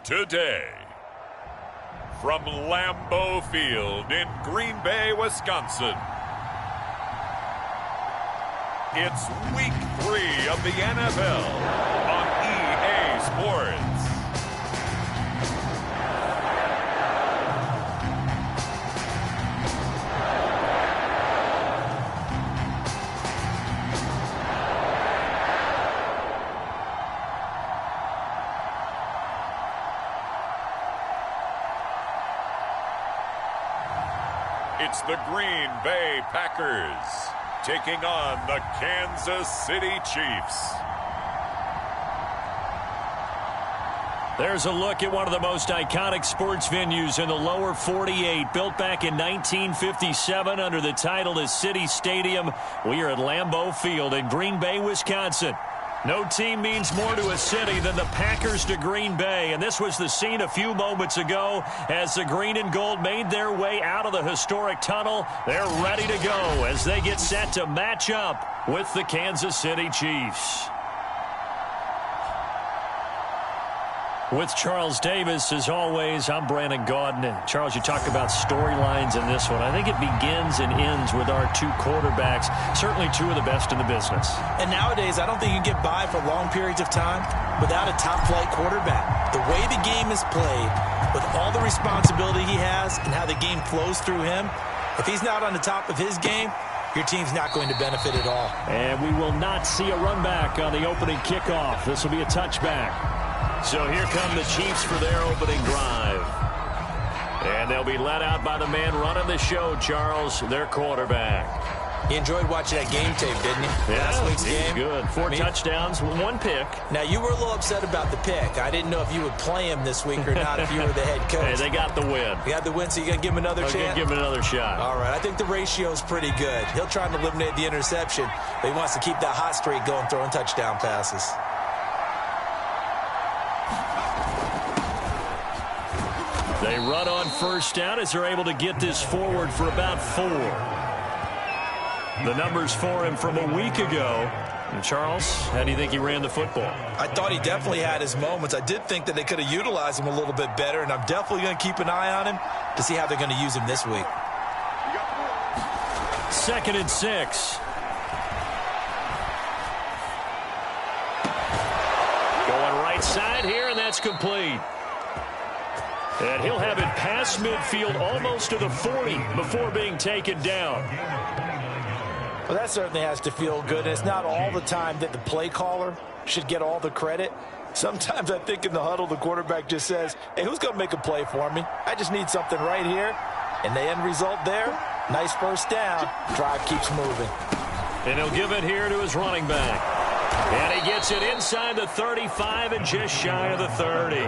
today. From Lambeau Field in Green Bay, Wisconsin, it's Week 3 of the NFL on EA Sports. It's the Green Bay Packers taking on the Kansas City Chiefs. There's a look at one of the most iconic sports venues in the lower 48, built back in 1957 under the title of City Stadium. We are at Lambeau Field in Green Bay, Wisconsin. No team means more to a city than the Packers to Green Bay, and this was the scene a few moments ago as the green and gold made their way out of the historic tunnel. They're ready to go as they get set to match up with the Kansas City Chiefs. With Charles Davis, as always, I'm Brandon Gaudin. And Charles, you talk about storylines in this one. I think it begins and ends with our two quarterbacks, certainly two of the best in the business. And nowadays, I don't think you can get by for long periods of time without a top-flight quarterback. The way the game is played, with all the responsibility he has and how the game flows through him, if he's not on the top of his game, your team's not going to benefit at all. And we will not see a run back on the opening kickoff. This will be a touchback. So here come the Chiefs for their opening drive. And they'll be led out by the man running the show, Charles, their quarterback. He enjoyed watching that game tape, didn't he? Yeah, Last week's game. Good. Four touchdowns, one pick. Now, you were a little upset about the pick. I didn't know if you would play him this week or not if you were the head coach. Hey, they got the win. You got the win, so you're going to give him another chance? Give him another shot. All right. I think the ratio is pretty good. He'll try and eliminate the interception, but he wants to keep that hot streak going, throwing touchdown passes. They run on first down as they're able to get this forward for about 4. The numbers for him from a week ago. And Charles, how do you think he ran the football? I thought he definitely had his moments. I did think that they could have utilized him a little bit better, and I'm definitely going to keep an eye on him to see how they're going to use him this week. 2nd and 6. Going right side here, and that's complete. And he'll have it past midfield almost to the 40 before being taken down. Well, that certainly has to feel good. And it's not all the time that the play caller should get all the credit. Sometimes I think in the huddle, the quarterback just says, hey, who's going to make a play for me? I just need something right here. And the end result there, nice first down. Drive keeps moving. And he'll give it here to his running back. And he gets it inside the 35 and just shy of the 30.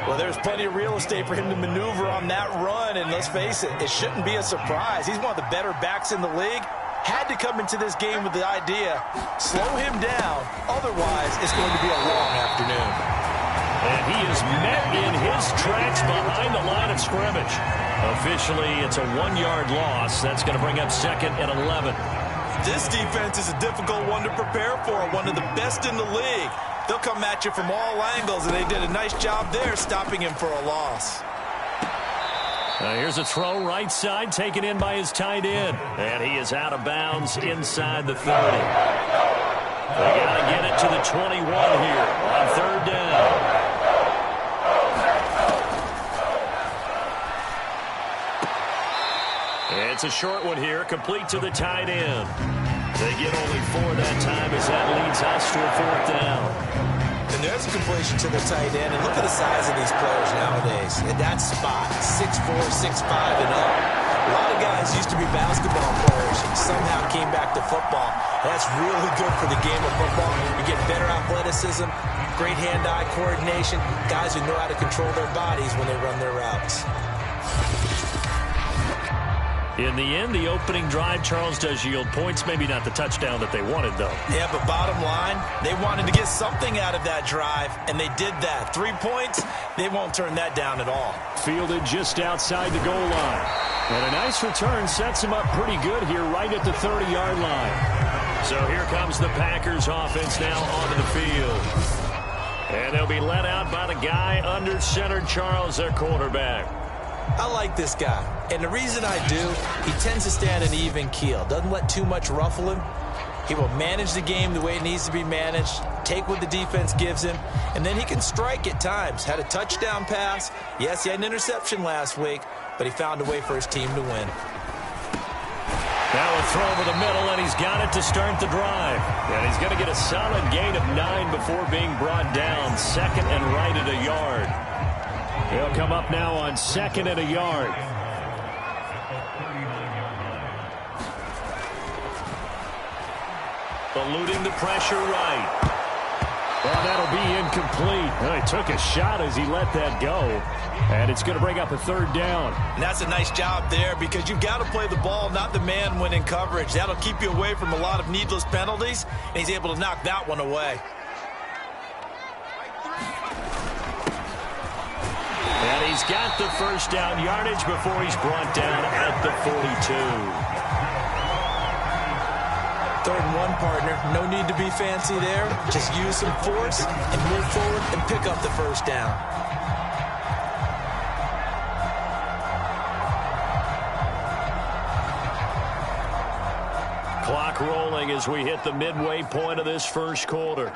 Well, there's plenty of real estate for him to maneuver on that run, and let's face it, it shouldn't be a surprise. He's one of the better backs in the league. Had to come into this game with the idea, slow him down, otherwise it's going to be a long afternoon. And he is met in his tracks behind the line of scrimmage. Officially, it's a 1-yard loss. That's going to bring up 2nd and 11. This defense is a difficult one to prepare for, one of the best in the league. They'll come at you from all angles, and they did a nice job there stopping him for a loss. Here's a throw right side, taken in by his tight end. And he is out of bounds inside the 30. They got to get it to the 21 here on 3rd down. It's a short one here, complete to the tight end. They get only 4 that time as that leads us to a 4th down. And there's a completion to the tight end. And look at the size of these players nowadays. At that spot, 6'4", 6'5", and up. A lot of guys used to be basketball players and somehow came back to football. That's really good for the game of football. You get better athleticism, great hand-eye coordination, guys who know how to control their bodies when they run their routes. In the end, the opening drive, Charles, does yield points. Maybe not the touchdown that they wanted, though. Yeah, but bottom line, they wanted to get something out of that drive, and they did that. 3 points, they won't turn that down at all. Fielded just outside the goal line. And a nice return sets him up pretty good here right at the 30-yard line. So here comes the Packers offense now onto the field. And they'll be let out by the guy under center, Charles, their quarterback. I like this guy, and the reason I do, he tends to stay on an even keel. Doesn't let too much ruffle him. He will manage the game the way it needs to be managed, take what the defense gives him, and then he can strike at times. Had a touchdown pass. Yes, he had an interception last week, but he found a way for his team to win. Now a throw over the middle, and he's got it to start the drive. And he's going to get a solid gain of 9 before being brought down. Second and right at a yard. He'll come up now on second and a yard. Eluding the pressure right. Well, that'll be incomplete. Well, he took a shot as he let that go. And it's going to bring up a third down. And that's a nice job there because you've got to play the ball, not the man when in coverage. That'll keep you away from a lot of needless penalties, and he's able to knock that one away. And he's got the first down yardage before he's brought down at the 42. 3rd and 1, partner. No need to be fancy there. Just use some force and move forward and pick up the first down. Clock rolling as we hit the midway point of this first quarter.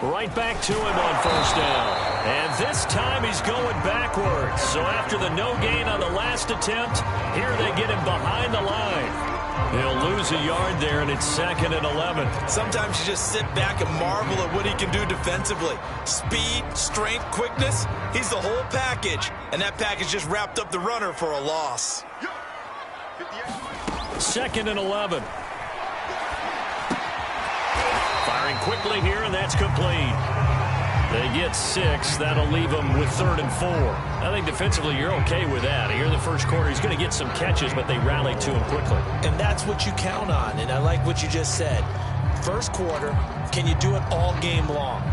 Right back to him on first down. And this time he's going backwards. So after the no gain on the last attempt, here they get him behind the line. He'll lose a yard there, and it's 2nd and 11. Sometimes you just sit back and marvel at what he can do defensively. Speed, strength, quickness, he's the whole package. And that package just wrapped up the runner for a loss. 2nd and 11. Firing quickly here, and that's complete. They get 6. That'll leave them with 3rd and 4. I think defensively you're okay with that. Here in the first quarter, he's going to get some catches, but they rallied to him quickly. And that's what you count on, and I like what you just said. First quarter, can you do it all game long?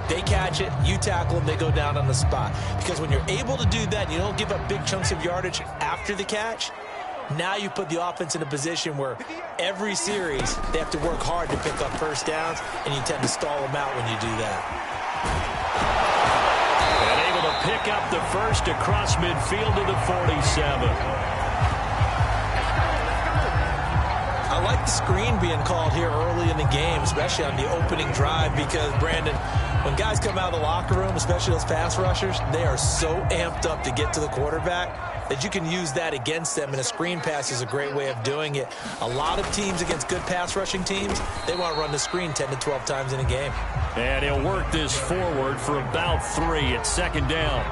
They catch it, you tackle them, they go down on the spot. Because when you're able to do that, you don't give up big chunks of yardage after the catch. Now you put the offense in a position where every series they have to work hard to pick up first downs, and you tend to stall them out when you do that. And able to pick up the first across midfield to the 47. I like the screen being called here early in the game, especially on the opening drive, because, Brandon, when guys come out of the locker room, especially those pass rushers, they are so amped up to get to the quarterback that you can use that against them, and a screen pass is a great way of doing it. A lot of teams against good pass rushing teams, they want to run the screen 10 to 12 times in a game. And he'll work this forward for about 3 at 2nd down.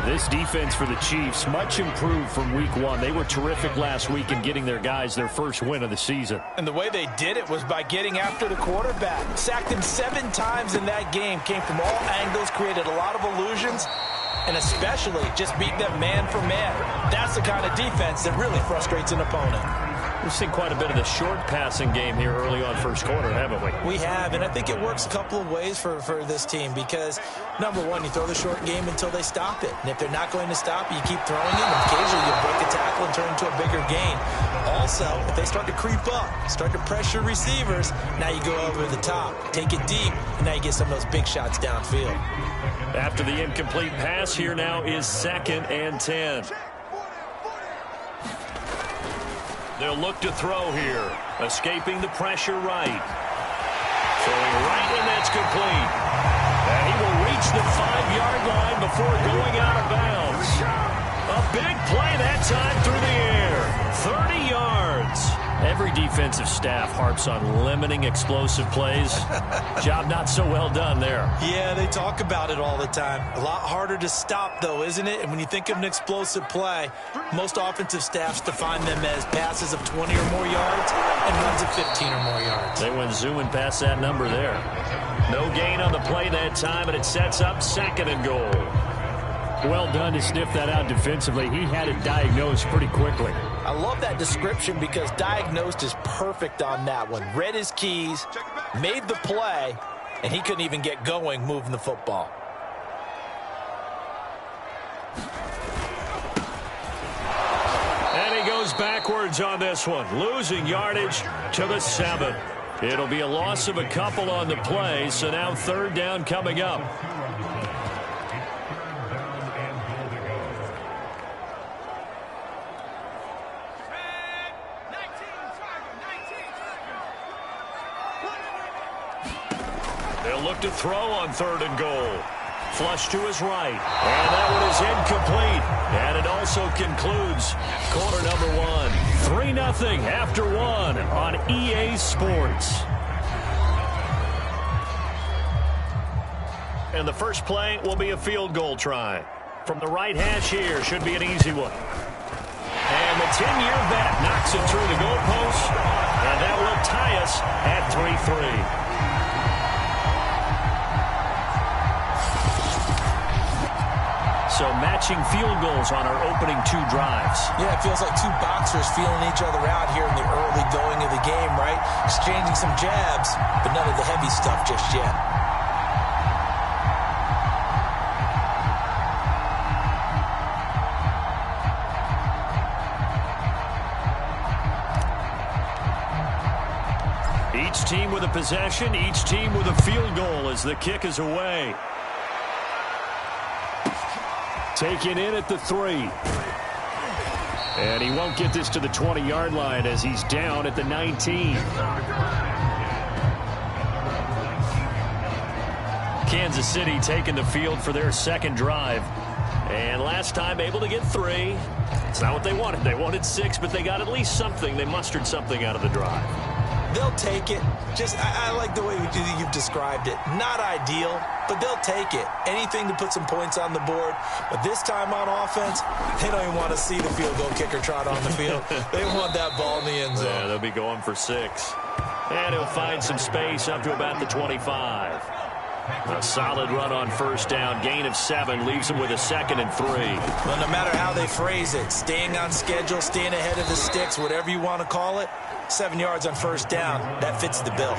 This defense for the Chiefs, much improved from week 1. They were terrific last week in getting their guys their first win of the season. And the way they did it was by getting after the quarterback. Sacked him 7 times in that game. Came from all angles, created a lot of illusions, and especially just beat them man for man. That's the kind of defense that really frustrates an opponent. We've seen quite a bit of the short passing game here early on first quarter, haven't we? We have, and I think it works a couple of ways for this team because, number one, you throw the short game until they stop it. And if they're not going to stop it, you keep throwing it, and occasionally you'll break a tackle and turn into a bigger gain. Also, if they start to creep up, start to pressure receivers, now you go over the top, take it deep, and now you get some of those big shots downfield. After the incomplete pass, here now is 2nd and 10. They'll look to throw here. Escaping the pressure right. Throwing right, and that's complete. And he will reach the 5-yard line before going out of bounds. A big play that time through the air. 30 yards. Every defensive staff harps on limiting explosive plays. Job not so well done there. Yeah, they talk about it all the time. A lot harder to stop, though, isn't it? And when you think of an explosive play, most offensive staffs define them as passes of 20 or more yards and runs of 15 or more yards. They went zooming past that number there. No gain on the play that time, and it sets up 2nd and goal. Well done to sniff that out defensively. He had it diagnosed pretty quickly. I love that description because diagnosed is perfect on that one. Read his keys, made the play, and he couldn't even get going moving the football. And he goes backwards on this one, losing yardage to the 7. It'll be a loss of a couple on the play, so now third down coming up. They'll look to throw on 3rd and goal. Flush to his right. And that one is incomplete. And it also concludes quarter number 1. 3-0 after 1 on EA Sports. And the first play will be a field goal try. From the right hash here, should be an easy one. And the 10-year vet knocks it through the goalpost. And that will tie us at 3-3. So matching field goals on our opening 2 drives. Yeah, it feels like 2 boxers feeling each other out here in the early going of the game, right? Exchanging some jabs, but none of the heavy stuff just yet. Each team with a possession, each team with a field goal as the kick is away. Taken in at the 3. And he won't get this to the 20-yard line as he's down at the 19. Kansas City taking the field for their second drive. And last time able to get 3. It's not what they wanted. They wanted 6, but they got at least something. They mustered something out of the drive. They'll take it. I like the way you've described it. Not ideal, but they'll take it. Anything to put some points on the board. But this time on offense, they don't even want to see the field goal kicker trot on the field. They want that ball in the end zone. Yeah, they'll be going for 6. And he'll find some space up to about the 25. A solid run on first down. Gain of 7 leaves him with a 2nd and 3. Well, no matter how they phrase it, staying on schedule, staying ahead of the sticks, whatever you want to call it, 7 yards on first down, that fits the bill.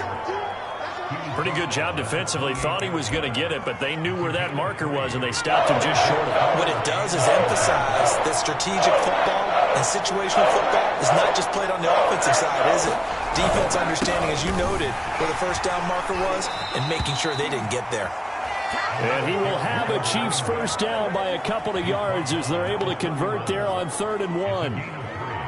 Pretty good job defensively. Thought he was going to get it, but they knew where that marker was, and they stopped him just short of it. What it does is emphasize that strategic football and situational football is not just played on the offensive side, is it? Defense understanding, as you noted, where the first down marker was and making sure they didn't get there. And he will have a Chiefs first down by a couple of yards as they're able to convert there on 3rd and 1.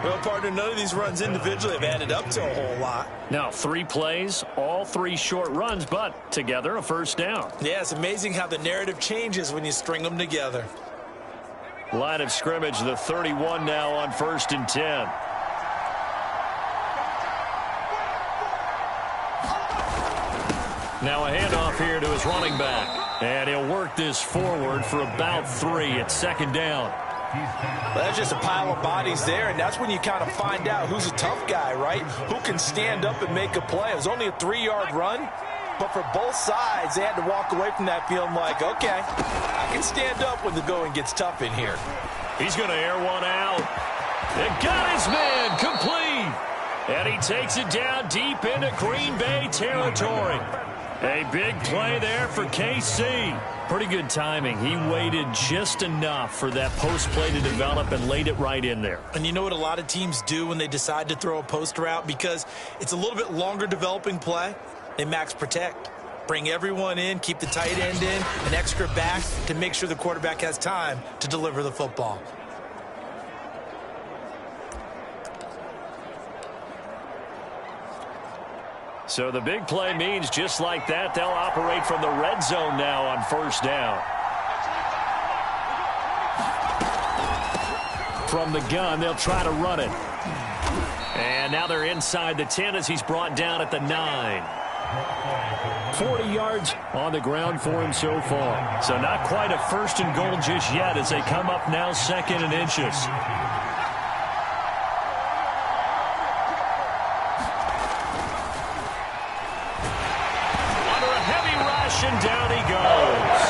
Well, partner, none of these runs individually have added up to a whole lot. Now, 3 plays, all 3 short runs, but together a first down. Yeah, it's amazing how the narrative changes when you string them together. Line of scrimmage, the 31 now on 1st and 10. Now a handoff here to his running back. And he'll work this forward for about 3 at 2nd down. Well, that's just a pile of bodies there, and that's when you kind of find out who's a tough guy, right? Who can stand up and make a play. It was only a 3-yard run, but for both sides, they had to walk away from that feeling like, okay, I can stand up when the going gets tough in here. He's going to air one out. And got his man complete. And he takes it down deep into Green Bay territory. A big play there for KC. Pretty good timing. He waited just enough for that post play to develop and laid it right in there. And you know what a lot of teams do when they decide to throw a post route? Because it's a little bit longer developing play. They max protect. Bring everyone in, keep the tight end in, an extra back to make sure the quarterback has time to deliver the football. So the big play means just like that, they'll operate from the red zone now on first down. From the gun, they'll try to run it. And now they're inside the 10 as he's brought down at the 9. 40 yards on the ground for him so far. So not quite a 1st and goal just yet as they come up now 2nd and inches. And down he goes.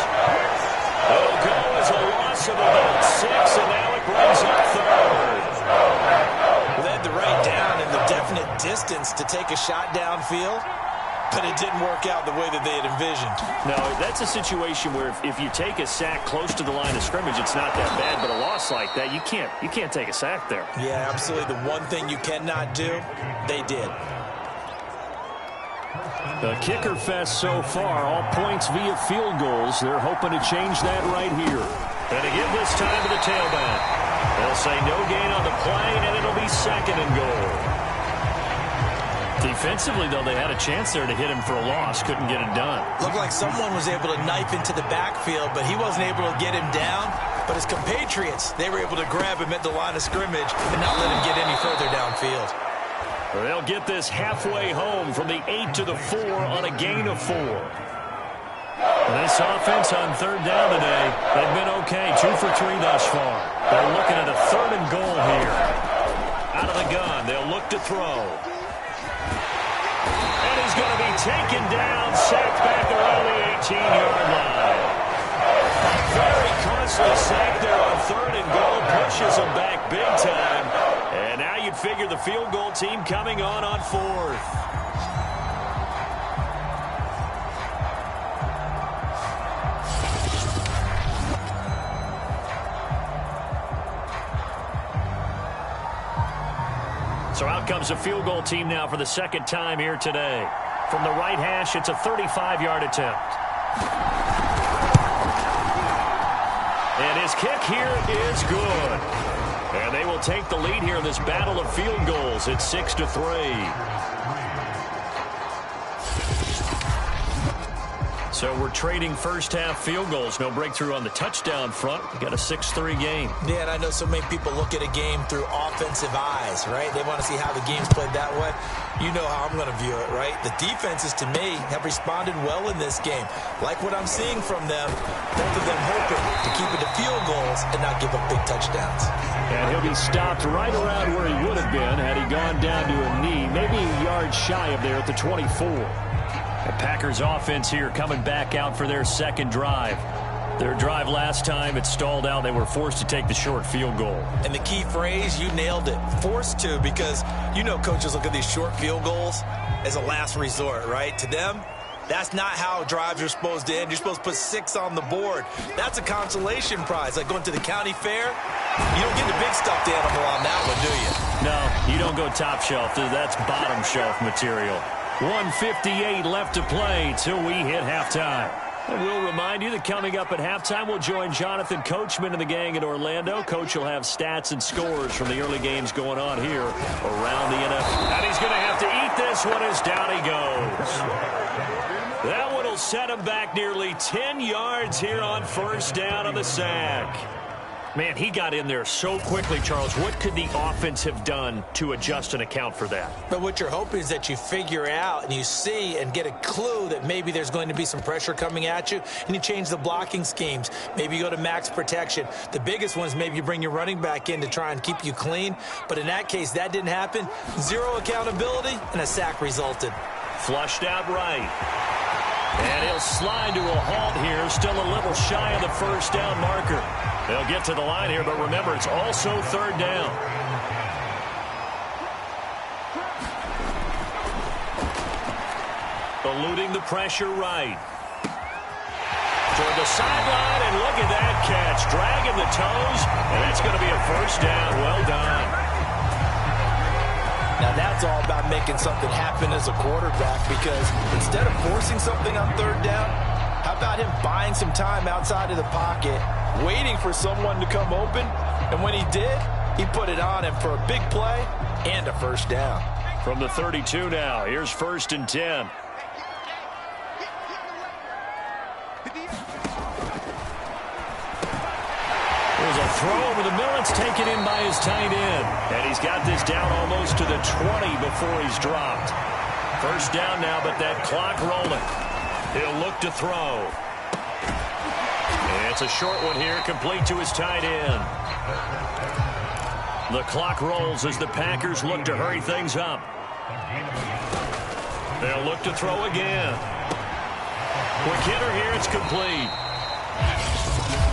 It'll go as a loss of about 6, and now it brings up 3rd. Well, they had the right down and the definite distance to take a shot downfield, but it didn't work out the way that they had envisioned. No, that's a situation where if you take a sack close to the line of scrimmage, it's not that bad, but a loss like that, you can't take a sack there. Yeah, absolutely. The one thing you cannot do, they did. The kicker fest so far, all points via field goals. They're hoping to change that right here. And to give this time to the tailback. They'll say no gain on the play, and it'll be 2nd and goal. Defensively, though, they had a chance there to hit him for a loss. Couldn't get it done. Looked like someone was able to knife into the backfield, but he wasn't able to get him down. But his compatriots, they were able to grab him at the line of scrimmage and not let him get any further downfield. They'll get this halfway home from the 8 to the 4 on a gain of 4. This offense on 3rd down today, they've been okay, 2 for 3 thus far. They're looking at a 3rd and goal here. Out of the gun, they'll look to throw. And he's going to be taken down, sacked back around the 18-yard line. Very costly sack there on 3rd and goal, pushes him back big time. And now you'd figure the field goal team coming on 4th. So out comes the field goal team now for the 2nd time here today. From the right hash, it's a 35-yard attempt. And his kick here is good. And they will take the lead here in this battle of field goals. It's 6-3. So we're trading first-half field goals. No breakthrough on the touchdown front. We got a 6-3 game. Yeah, and I know so many people look at a game through offensive eyes, right? They want to see how the game's played that way. You know how I'm going to view it, right? The defenses, to me, have responded well in this game. Like what I'm seeing from them, both of them hoping to keep it to field goals and not give up big touchdowns. And he'll be stopped right around where he would have been had he gone down to a knee, maybe a yard shy of there at the 24. The Packers offense here coming back out for their 2nd drive. Their drive last time, it stalled out. They were forced to take the short field goal. And the key phrase, you nailed it, forced to, because you know coaches look at these short field goals as a last resort, right? To them, that's not how drives are supposed to end. You're supposed to put 6 on the board. That's a consolation prize, like going to the county fair. You don't get the big stuffed animal on that one, do you? No, you don't go top shelf. That's bottom shelf material. 1:58 left to play till we hit halftime. And we'll remind you that coming up at halftime, we'll join Jonathan Coachman and the gang in Orlando. Coach will have stats and scores from the early games going on here around the NFL. And he's going to have to eat this one as down he goes. That one will set him back nearly 10 yards here on 1st down on the sack. Man, he got in there so quickly, Charles. What could the offense have done to adjust and account for that? But what you're hoping is that you figure out and you see and get a clue that maybe there's going to be some pressure coming at you, and you change the blocking schemes. Maybe you go to max protection. The biggest one is maybe you bring your running back in to try and keep you clean. But in that case, that didn't happen. 0 accountability, and a sack resulted. Flushed out right. And he'll slide to a halt here, still a little shy of the 1st down marker. They'll get to the line here, but remember, it's also 3rd down. Eluding the pressure right. Toward the sideline, and look at that catch. Dragging the toes, and that's going to be a 1st down. Well done. Now, that's all about making something happen as a quarterback, because instead of forcing something on 3rd down, how about him buying some time outside of the pocket, waiting for someone to come open, and when he did, he put it on him for a big play and a 1st down. From the 32 now, here's 1st and 10. There's a throw over the middle. It's taken in by his tight end. And he's got this down almost to the 20 before he's dropped. 1st down now, but that clock rolling. He'll look to throw. And it's a short one here, complete to his tight end. The clock rolls as the Packers look to hurry things up. They'll look to throw again. Quick hitter here, it's complete.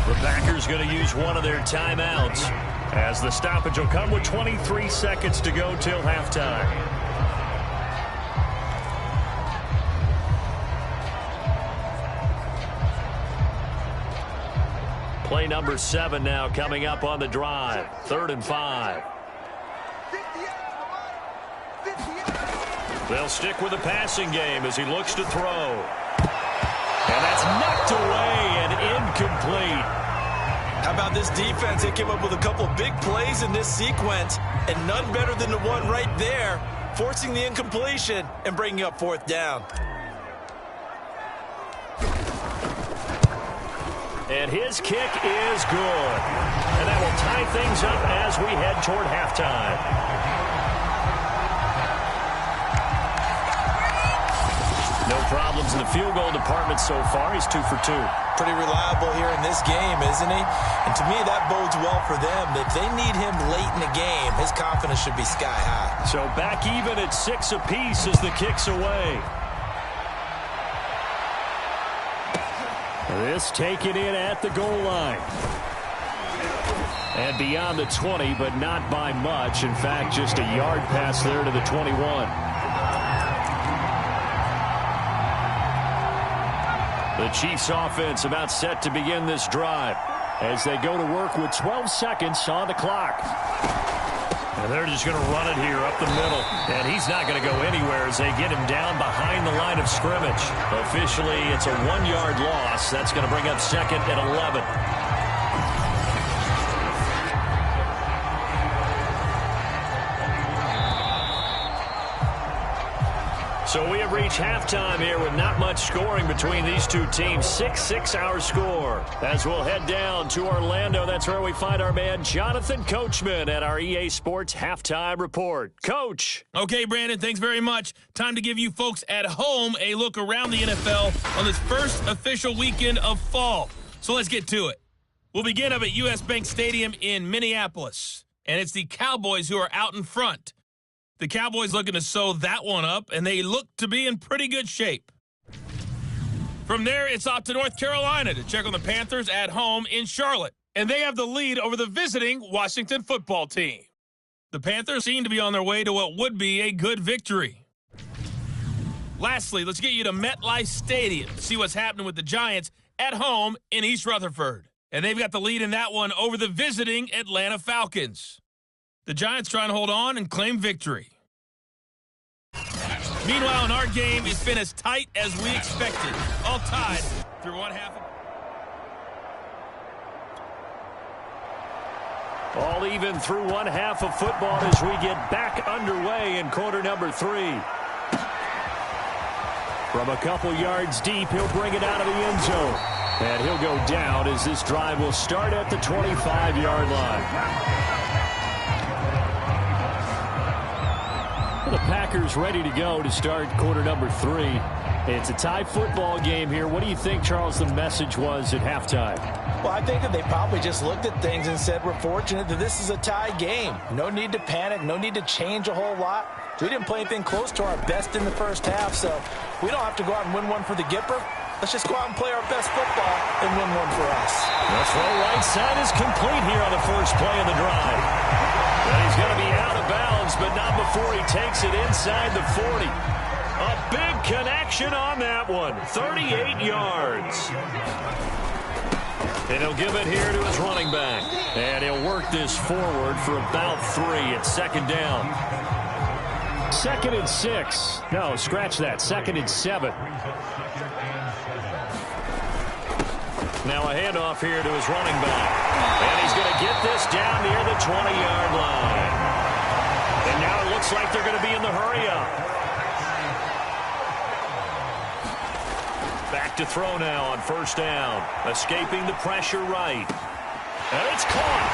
The Packers going to use one of their timeouts as the stoppage will come with 23 seconds to go till halftime. Play number 7 now coming up on the drive. 3rd and 5. They'll stick with the passing game as he looks to throw. And that's knocked away and incomplete. How about this defense? They came up with a couple of big plays in this sequence, and none better than the one right there, forcing the incompletion and bringing up fourth down. And his kick is good. And that will tie things up as we head toward halftime. No problems in the field goal department so far. He's 2 for 2. Pretty reliable here in this game, isn't he? And to me, that bodes well for them. If they need him late in the game, his confidence should be sky high. So back even at 6 apiece as the kick's away. This taken in at the goal line. And beyond the 20, but not by much. In fact, just a yard pass there to the 21. The Chiefs offense about set to begin this drive as they go to work with 12 seconds on the clock. And they're just going to run it here up the middle. And he's not going to go anywhere as they get him down behind the line of scrimmage. Officially, it's a 1-yard loss. That's going to bring up second and 11. So we have reached halftime here with not much scoring between these two teams. 6-6 our score. As we'll head down to Orlando, that's where we find our man Jonathan Coachman at our EA Sports Halftime Report. Coach. Okay, Brandon, thanks very much. Time to give you folks at home a look around the NFL on this first official weekend of fall. So let's get to it. We'll begin up at U.S. Bank Stadium in Minneapolis. And it's the Cowboys who are out in front. The Cowboys looking to sew that one up, and they look to be in pretty good shape. From there, it's off to North Carolina to check on the Panthers at home in Charlotte. And they have the lead over the visiting Washington football team. The Panthers seem to be on their way to what would be a good victory. Lastly, let's get you to MetLife Stadium to see what's happening with the Giants at home in East Rutherford. And they've got the lead in that one over the visiting Atlanta Falcons. The Giants trying to hold on and claim victory. Meanwhile, in our game, it's been as tight as we expected. All tied through one half. All even through one half of football as we get back underway in quarter number 3. From a couple yards deep, he'll bring it out of the end zone. And he'll go down as this drive will start at the 25-yard line. The Packers ready to go to start quarter number 3. It's a tie football game here. What do you think, Charles, the message was at halftime? Well, I think that they probably just looked at things and said, we're fortunate that this is a tie game. No need to panic. No need to change a whole lot. We didn't play anything close to our best in the first half, so we don't have to go out and win one for the Gipper. Let's just go out and play our best football and win one for us. That's right. Right side is complete here on the first play of the drive. And he's going to be out of bounds, but not before he takes it inside the 40. A big connection on that one. 38 yards. And he'll give it here to his running back. And he'll work this forward for about 3 at second down. 2nd and 6. No, scratch that. 2nd and 7. Now a handoff here to his running back. And he's going to get this down near the 20-yard line. And now it looks like they're going to be in the hurry-up. Back to throw now on first down. Escaping the pressure right. And it's caught.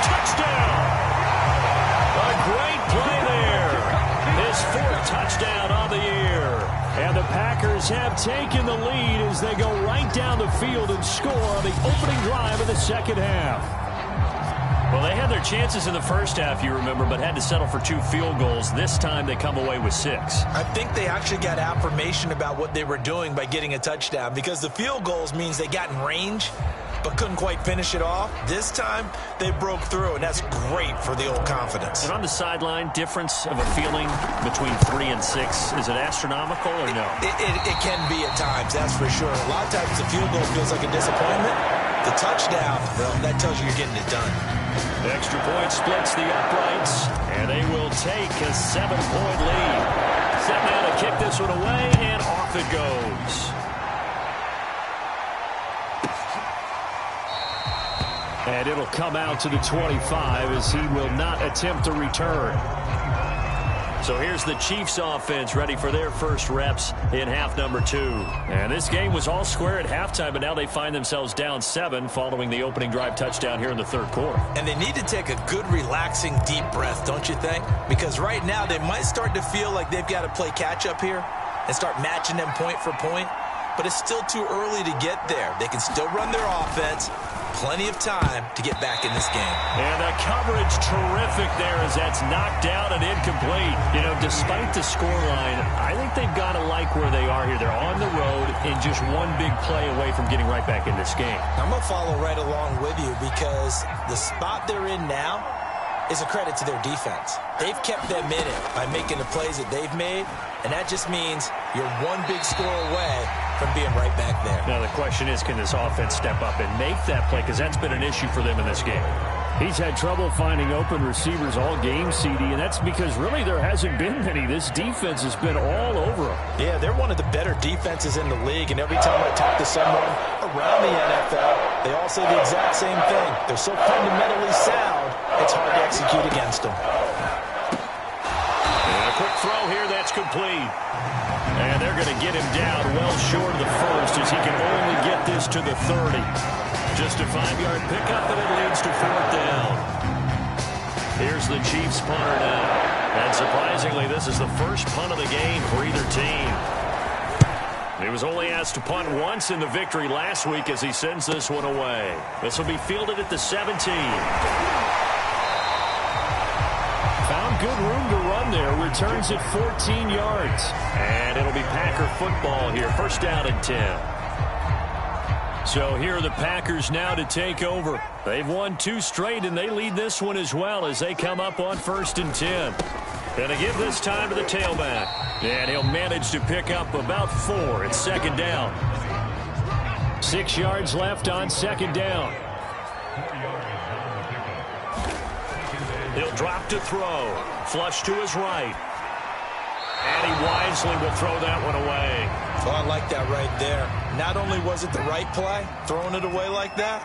Touchdown. A great play there. His 4th touchdown on the year. And the Packers have taken the lead as they go right down the field and score on the opening drive of the second half. Well, they had their chances in the first half, you remember, but had to settle for 2 field goals. This time they come away with 6. I think they actually got affirmation about what they were doing by getting a touchdown, because the field goals means they got in range but couldn't quite finish it off. This time, they broke through, and that's great for the old confidence. And on the sideline, difference of a feeling between 3 and 6, is it astronomical or no? It can be at times, that's for sure. A lot of times the field goal feels like a disappointment. The touchdown, well, that tells you you're getting it done. The extra point splits the uprights, and they will take a 7-point lead. Set now to kick this one away, and off it goes. And it'll come out to the 25 as he will not attempt to return. So here's the Chiefs offense ready for their first reps in half number 2. And this game was all square at halftime, but now they find themselves down 7 following the opening drive touchdown here in the third quarter. And they need to take a good, relaxing, deep breath, don't you think? Because right now they might start to feel like they've got to play catch-up here and start matching them point for point. But it's still too early to get there. They can still run their offense. Plenty of time to get back in this game. And the coverage terrific there as that's knocked down and incomplete. You know, despite the scoreline, I think they've got to like where they are here. They're on the road and just one big play away from getting right back in this game. I'm going to follow right along with you because the spot they're in now is a credit to their defense. They've kept them in it by making the plays that they've made, and that just means you're one big score away from being right back there. Now the question is, can this offense step up and make that play? Because that's been an issue for them in this game. He's had trouble finding open receivers all game, CD, and that's because really there hasn't been many. This defense has been all over him. Yeah, they're one of the better defenses in the league, and every time I talk to someone around the NFL, they all say the exact same thing. They're so fundamentally sound, it's hard to execute against them. And a quick throw here, that's complete. And they're going to get him down well short of the first as he can only get this to the 30. Just a 5-yard pickup, and it leads to 4th down. Here's the Chiefs punter now. And surprisingly, this is the first punt of the game for either team. He was only asked to punt once in the victory last week as he sends this one away. This will be fielded at the 17. Found good room to run there. Returns at 14 yards. And it'll be Packer football here. First down and 10. So here are the Packers now to take over. They've won 2 straight, and they lead this one as well as they come up on 1st and 10. Gonna give this time to the tailback. And he'll manage to pick up about 4. It's 2nd down. 6 yards left on 2nd down. He'll drop to throw. Flush to his right. And he wisely will throw that one away. Oh, I like that right there. Not only was it the right play, throwing it away like that,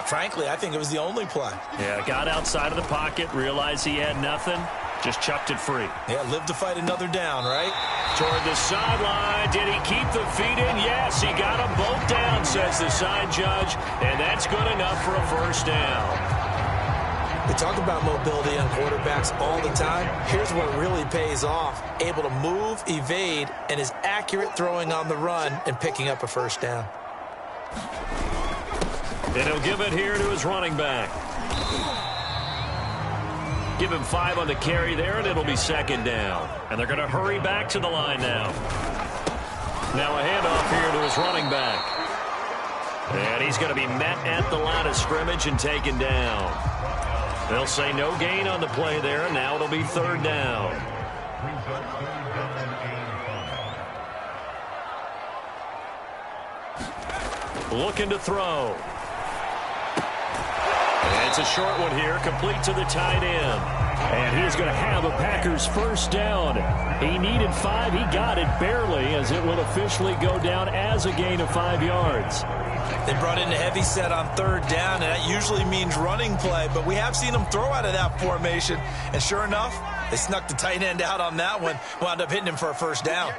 frankly, I think it was the only play. Yeah, got outside of the pocket, realized he had nothing, just chucked it free. Yeah, live to fight another down, right? Toward the sideline. Did he keep the feet in? Yes, he got them both down, says the side judge, and that's good enough for a first down. We talk about mobility on quarterbacks all the time. Here's what really pays off. Able to move, evade, and is accurate throwing on the run and picking up a first down. And he'll give it here to his running back. Give him 5 on the carry there, and it'll be 2nd down. And they're going to hurry back to the line now. Now a handoff here to his running back. And he's going to be met at the line of scrimmage and taken down. They'll say no gain on the play there, and now it'll be 3rd down. Looking to throw. And it's a short one here, complete to the tight end. And he's going to have a Packers first down. He needed 5. He got it barely as it will officially go down as a gain of 5 yards. They brought in a heavy set on 3rd down, and that usually means running play, but we have seen them throw out of that formation, and sure enough, they snuck the tight end out on that one, wound up hitting him for a first down.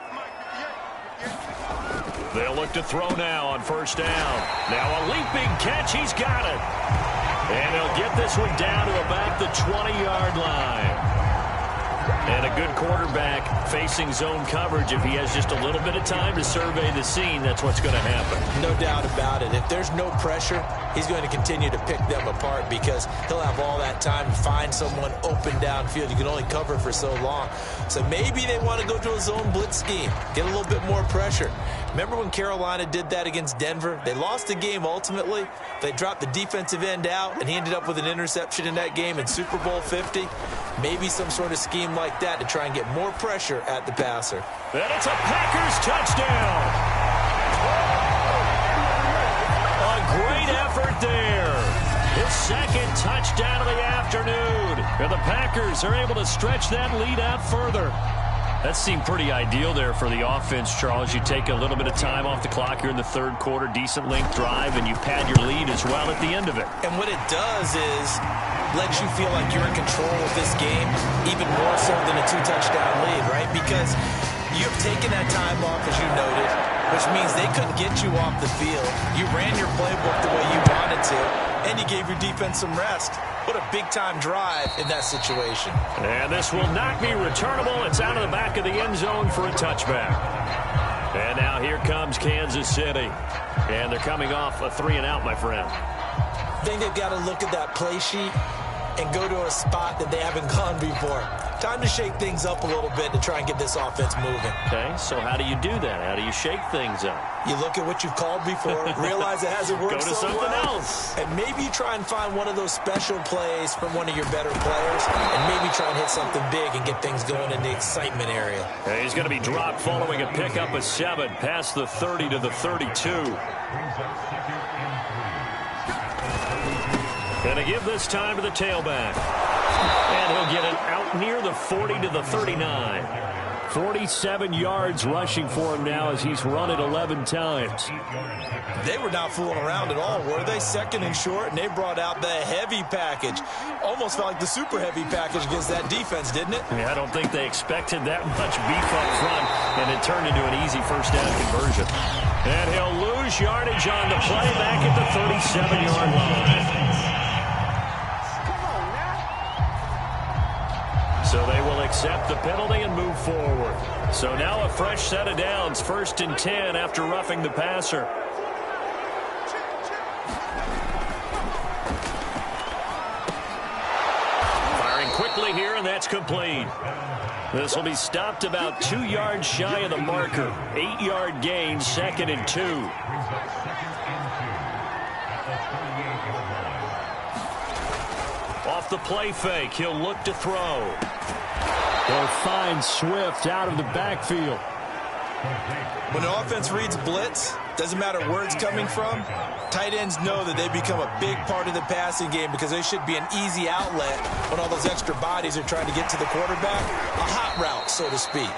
They'll look to throw now on 1st down. Now a leaping catch, he's got it. And they'll get this one down to about the 20-yard line. And a good quarterback facing zone coverage. If he has just a little bit of time to survey the scene, that's what's going to happen. No doubt about it. If there's no pressure, he's going to continue to pick them apart because he'll have all that time to find someone open downfield. You can only cover for so long. So maybe they want to go to a zone blitz scheme, get a little bit more pressure. Remember when Carolina did that against Denver? They lost the game ultimately. They dropped the defensive end out, and he ended up with an interception in that game in Super Bowl 50. Maybe some sort of scheme like that to try and get more pressure at the passer. And it's a Packers touchdown. A great effort there. His 2nd touchdown of the afternoon. And the Packers are able to stretch that lead out further. That seemed pretty ideal there for the offense, Charles. You take a little bit of time off the clock here in the third quarter, decent length drive, and you pad your lead as well at the end of it. And what it does is lets you feel like you're in control of this game, even more so than a 2-touchdown lead, right? Because you've taken that time off, as you noted, which means they couldn't get you off the field. You ran your playbook the way you wanted to, and you gave your defense some rest. What a big-time drive in that situation. And this will not be returnable. It's out of the back of the end zone for a touchback. And now here comes Kansas City. And they're coming off a 3-and-out, my friend. I think they've got to look at that play sheet and go to a spot that they haven't gone before. Time to shake things up a little bit to try and get this offense moving. Okay, so how do you do that? How do you shake things up? You look at what you've called before, realize it hasn't worked Go to so something well, else. and maybe you try and find one of those special plays from one of your better players, and maybe try and hit something big and get things going in the excitement area. And he's going to be dropped following a pickup of 7 past the 30 to the 32. Going to give this time to the tailback. And he'll get it out near the 40 to the 39. 47 yards rushing for him now as he's run it 11 times. They were not fooling around at all, were they? Second and short, and they brought out the heavy package. Almost felt like the super heavy package against that defense, didn't it? Yeah, I don't think they expected that much beef up front, and it turned into an easy first down conversion. And he'll lose yardage on the play back at the 37-yard line. So they will accept the penalty and move forward. So now a fresh set of downs, 1st and 10 after roughing the passer. Firing quickly here, and that's complete. This will be stopped about 2 yards shy of the marker. 8-yard gain, 2nd and 2. Off the play fake, he'll look to throw. They'll find Swift out of the backfield. When the offense reads blitz, doesn't matter where it's coming from, tight ends know that they become a big part of the passing game because they should be an easy outlet when all those extra bodies are trying to get to the quarterback. A hot route, so to speak.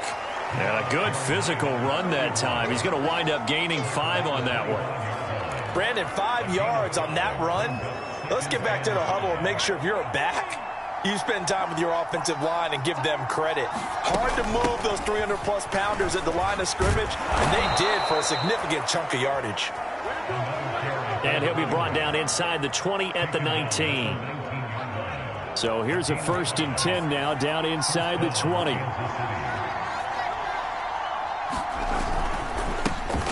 And a good physical run that time. He's going to wind up gaining 5 on that one. Brandon, 5 yards on that run. Let's get back to the huddle and make sure if you're a back, you spend time with your offensive line and give them credit. Hard to move those 300-plus pounders at the line of scrimmage, and they did for a significant chunk of yardage. And he'll be brought down inside the 20 at the 19. So here's a 1st and 10 now, down inside the 20.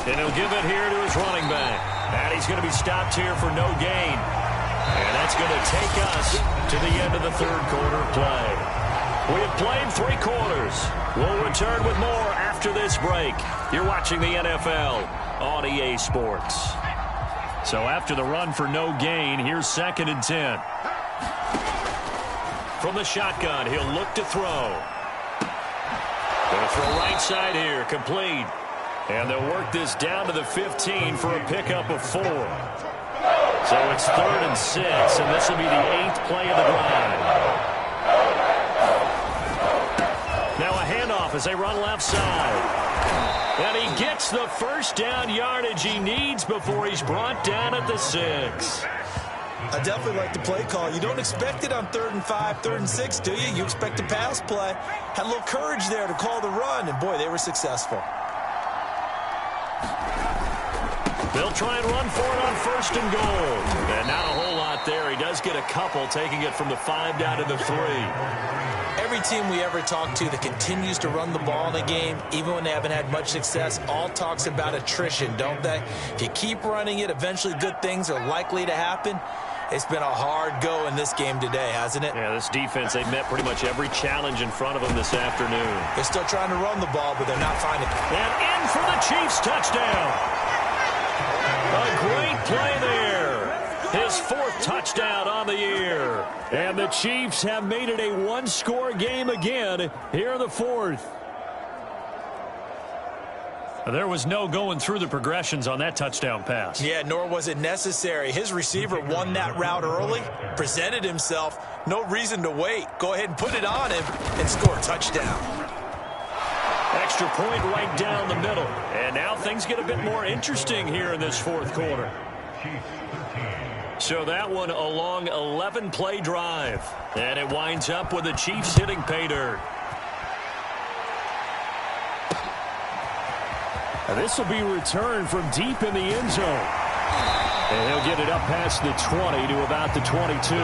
And he'll give it here to his running back. And he's going to be stopped here for no gain. And that's going to take us to the end of the third quarter play. We have played 3 quarters. We'll return with more after this break. You're watching the NFL on EA Sports. So after the run for no gain, here's 2nd and 10. From the shotgun, he'll look to throw. Going to throw right side here, complete. And they'll work this down to the 15 for a pickup of 4. So it's 3rd and 6, and this will be the 8th play of the drive. Now a handoff as they run left side. And he gets the first down yardage he needs before he's brought down at the 6. I definitely like the play call. You don't expect it on 3rd and 5, 3rd and 6, do you? You expect a pass play. Had a little courage there to call the run, and boy, they were successful. They'll try and run for it on 1st and goal. And not a whole lot there. He does get a couple, taking it from the 5 down to the 3. Every team we ever talk to that continues to run the ball in a game, even when they haven't had much success, all talks about attrition, don't they? If you keep running it, eventually good things are likely to happen. It's been a hard go in this game today, hasn't it? Yeah, this defense, they've met pretty much every challenge in front of them this afternoon. They're still trying to run the ball, but they're not finding it. And in for the Chiefs touchdown. A great play there. His 4th touchdown on the year. And the Chiefs have made it a 1-score game again here in the 4th. There was no going through the progressions on that touchdown pass. Yeah, nor was it necessary. His receiver won that route early, presented himself. No reason to wait. Go ahead and put it on him and score a touchdown. extra point right down the middle. And now things get a bit more interesting here in this fourth quarter. So that one a long 11-play drive. And it winds up with the Chiefs hitting pay dirt. And this will be returned from deep in the end zone. And he'll get it up past the 20 to about the 22.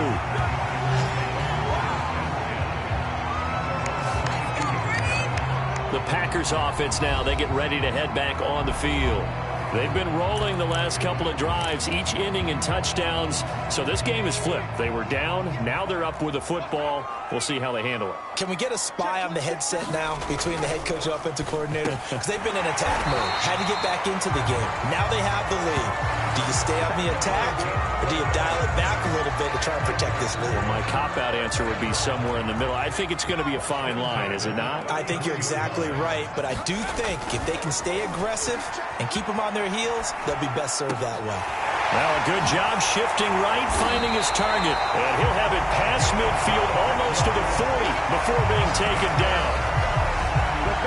The Packers offense now, they get ready to head back on the field. They've been rolling the last couple of drives, each inning in touchdowns. So this game is flipped. They were down. Now they're up with the football. We'll see how they handle it. Can we get a spy on the headset now between the head coach and offensive coordinator? Because they've been in attack mode. Had to get back into the game. Now they have the lead. Do you stay on the attack, or do you dial it back a little bit to try and protect this lead? Well, my cop-out answer would be somewhere in the middle. I think it's going to be a fine line, is it not? I think you're exactly right, but I do think if they can stay aggressive and keep them on their heels, they'll be best served that way. Well, a good job shifting right, finding his target. And he'll have it past midfield almost to the 40 before being taken down.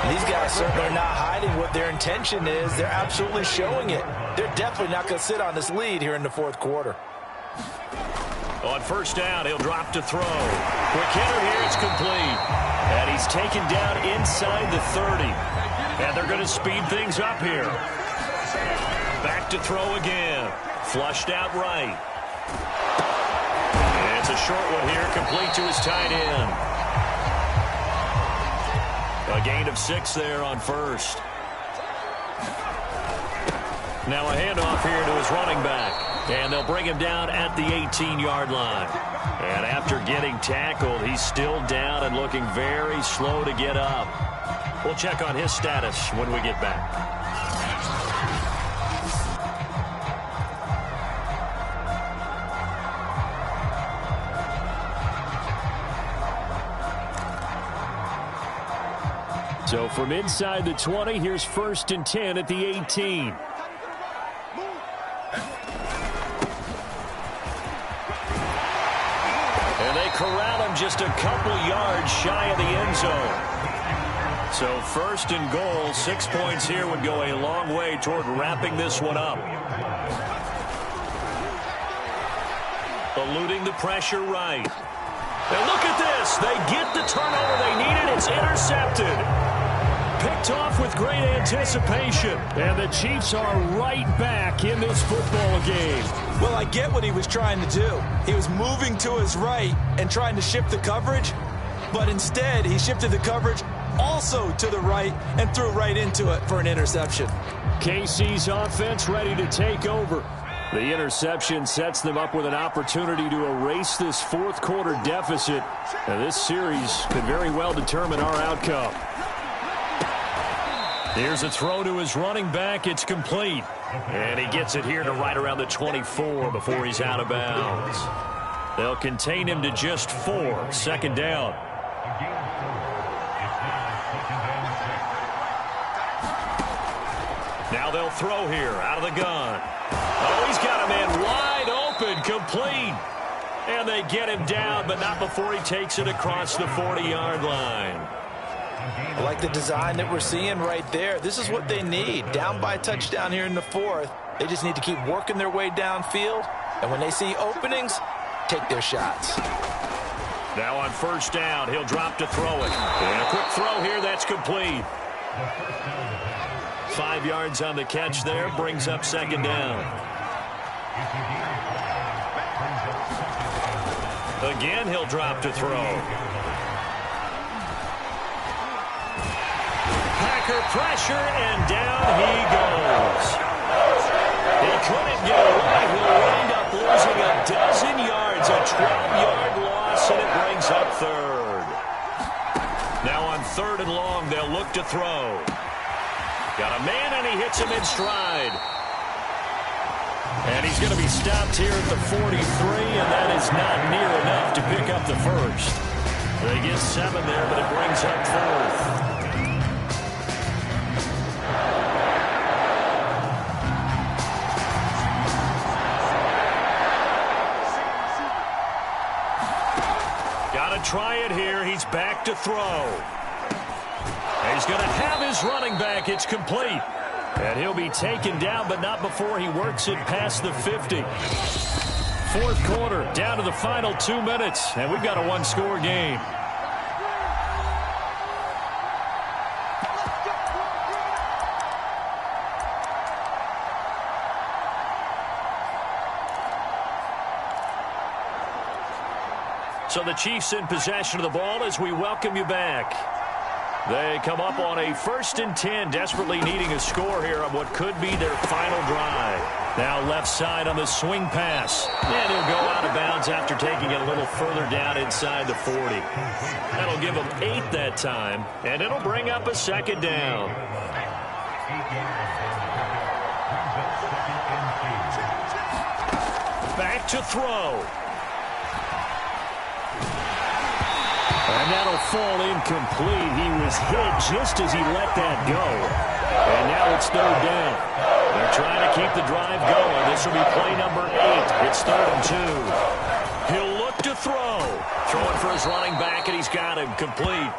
These guys certainly are not hiding what their intention is. They're absolutely showing it. They're definitely not going to sit on this lead here in the fourth quarter. On first down, he'll drop to throw. Quick hitter here, it's complete. And he's taken down inside the 30. And they're going to speed things up here. Back to throw again. Flushed out right. And it's a short one here, complete to his tight end. A gain of 6 there on first. Now a handoff here to his running back. And they'll bring him down at the 18-yard line. And after getting tackled, he's still down and looking very slow to get up. We'll check on his status when we get back. So from inside the 20, here's 1st and 10 at the 18. And they corral him just a couple yards shy of the end zone. So 1st and goal, 6 points here would go a long way toward wrapping this one up. Eluding the pressure right. And look at this. They get the turnover they needed. It's intercepted. Picked off with great anticipation. And the Chiefs are right back in this football game. Well, I get what he was trying to do. He was moving to his right and trying to shift the coverage. But instead, he shifted the coverage also to the right and threw right into it for an interception. KC's offense ready to take over. The interception sets them up with an opportunity to erase this fourth quarter deficit. And this series could very well determine our outcome. Here's a throw to his running back. It's complete. And he gets it here to right around the 24 before he's out of bounds. They'll contain him to just 4. 2nd down. Now they'll throw here out of the gun. Oh, he's got a man wide open, complete. And they get him down, but not before he takes it across the 40-yard line. I like the design that we're seeing right there. This is what they need. Down by a touchdown here in the 4th. They just need to keep working their way downfield. And when they see openings, take their shots. Now on first down, he'll drop to throw it. And a quick throw here, that's complete. 5 yards on the catch there, brings up 2nd down. Again, he'll drop to throw. Packer pressure, and down he goes. He couldn't get away. He'll wind up losing a dozen yards, a 12-yard loss, and it brings up 3rd. Now on 3rd and long, they'll look to throw. Got a man, and he hits him in stride. And he's going to be stopped here at the 43, and that is not near enough to pick up the first. They get 7 there, but it brings up 4th. Got to try it here. He's back to throw. He's going to have his running back. It's complete. And he'll be taken down, but not before he works it past the 50. Fourth quarter, down to the final 2 minutes, and we've got a one-score game. So the Chiefs in possession of the ball as we welcome you back. They come up on a 1st and 10, desperately needing a score here on what could be their final drive. Now left side on the swing pass. And he'll go out of bounds after taking it a little further down inside the 40. That'll give them 8 that time, and it'll bring up a 2nd down. Back to throw. And that'll fall incomplete. He was hit just as he let that go. And now it's 3rd down. They're trying to keep the drive going. This will be play number 8. It's 3rd and 2. He'll look to throw. Throwing for his running back, and he's got him complete.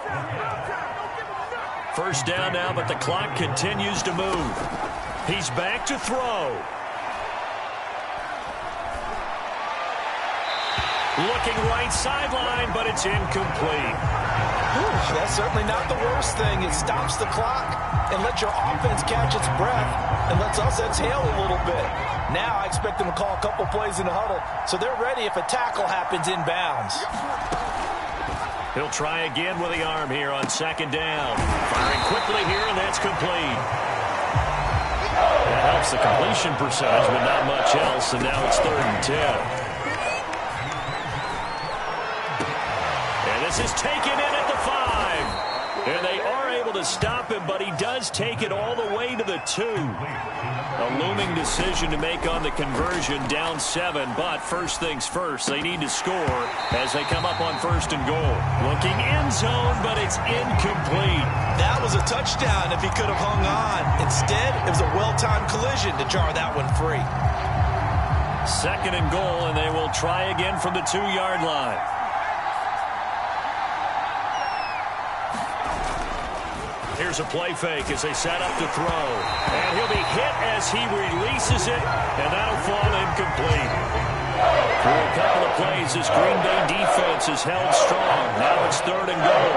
1st down now, but the clock continues to move. He's back to throw. Looking right sideline, but it's incomplete. That's certainly not the worst thing. It stops the clock and lets your offense catch its breath and lets us exhale a little bit. Now I expect them to call a couple plays in the huddle, so they're ready if a tackle happens inbounds. He'll try again with the arm here on 2nd down. Firing quickly here, and that's complete. That helps the completion percentage, but not much else, and now it's 3rd and 10. This is taken in at the 5. And they are able to stop him, but he does take it all the way to the 2. A looming decision to make on the conversion, down 7. But first things first, they need to score as they come up on 1st and goal. Looking end zone, but it's incomplete. That was a touchdown if he could have hung on. Instead, it was a well-timed collision to jar that one free. 2nd and goal, and they will try again from the 2-yard line. Here's a play fake as they set up to throw. And he'll be hit as he releases it, and that'll fall incomplete. Through a couple of plays, this Green Bay defense is held strong. Now it's 3rd and goal.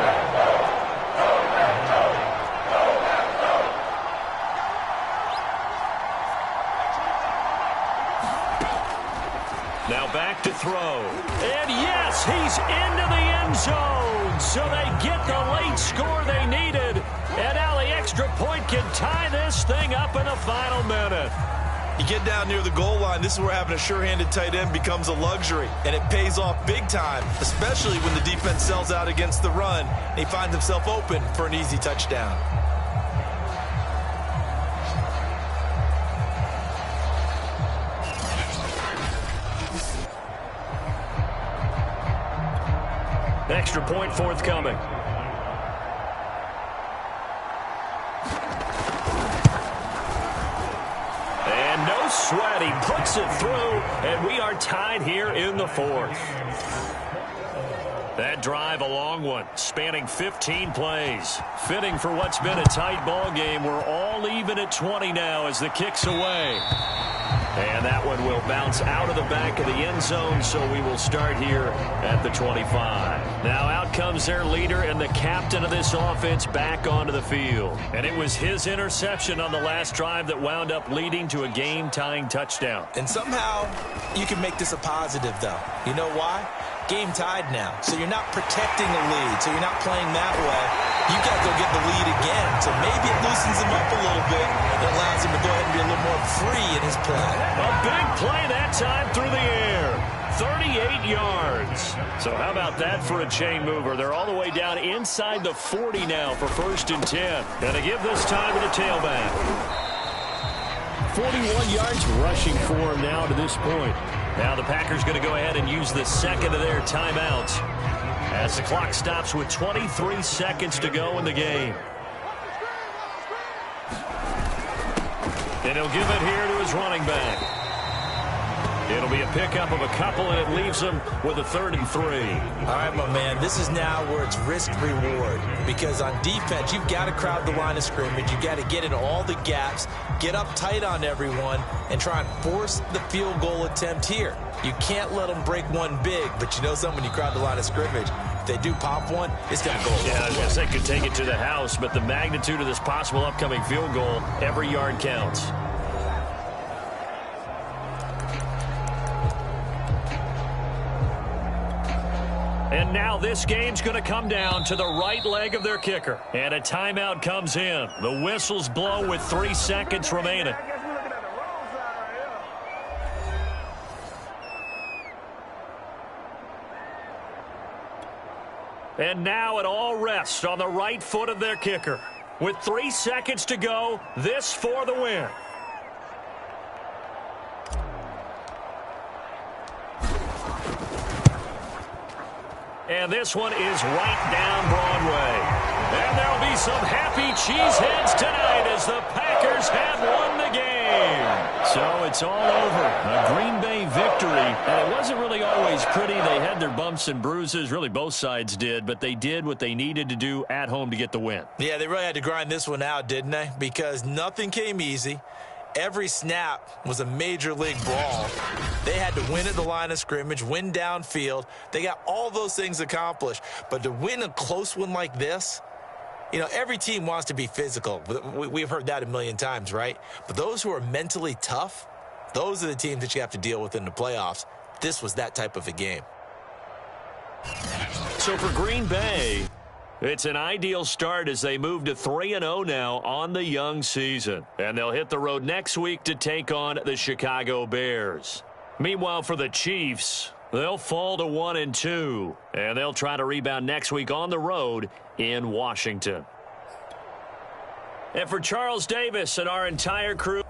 Now back to throw. And yes, he's into the end zone. So they get the late score they needed. And now the extra point can tie this thing up in the final minute. You get down near the goal line, this is where having a sure-handed tight end becomes a luxury. And it pays off big time, especially when the defense sells out against the run. And he finds himself open for an easy touchdown. Extra point forthcoming. And no sweat. He puts it through, and we are tied here in the 4th. That drive, a long one, spanning 15 plays. Fitting for what's been a tight ball game. We're all even at 20 now as the kick's away. And that one will bounce out of the back of the end zone, so we will start here at the 25. Now out comes their leader and the captain of this offense back onto the field. And it was his interception on the last drive that wound up leading to a game-tying touchdown. And somehow you can make this a positive, though. You know why? Game tied now, so you're not protecting the lead, so you're not playing that way. You got to go get the lead again, so maybe it loosens him up a little bit. It allows him to go ahead and be a little more free in his play. A big play that time through the air. 38 yards. So how about that for a chain mover? They're all the way down inside the 40 now for 1st and 10. Gonna give this time to the tailback. 41 yards rushing for him now to this point. Now the Packers going to go ahead and use the 2nd of their timeouts as the clock stops with 23 seconds to go in the game. And he'll give it here to his running back. It'll be a pickup of a couple, and it leaves them with a 3rd and 3. All right, my man, this is now where it's risk-reward. Because on defense, you've got to crowd the line of scrimmage. You've got to get in all the gaps, get up tight on everyone, and try and force the field goal attempt here. You can't let them break one big, but you know something, when you crowd the line of scrimmage, if they do pop one, it's going to go. Yeah, I was going to say could take it to the house, but the magnitude of this possible upcoming field goal, every yard counts. And now this game's going to come down to the right leg of their kicker. And a timeout comes in. The whistles blow with 3 seconds remaining. And now it all rests on the right foot of their kicker. With 3 seconds to go, this for the win. And this one is right down Broadway. And there'll be some happy cheeseheads tonight as the Packers have won the game. So it's all over. A Green Bay victory. And it wasn't really always pretty. They had their bumps and bruises. Really, both sides did. But they did what they needed to do at home to get the win. Yeah, they really had to grind this one out, didn't they? Because nothing came easy. Every snap was a major league brawl. They had to win at the line of scrimmage, win downfield. They got all those things accomplished. But to win a close one like this, you know, every team wants to be physical. We've heard that a million times, right? But those who are mentally tough, those are the teams that you have to deal with in the playoffs. This was that type of a game. So for Green Bay, it's an ideal start as they move to 3-0 now on the young season. And they'll hit the road next week to take on the Chicago Bears. Meanwhile, for the Chiefs, they'll fall to 1-2. And they'll try to rebound next week on the road in Washington. And for Charles Davis and our entire crew,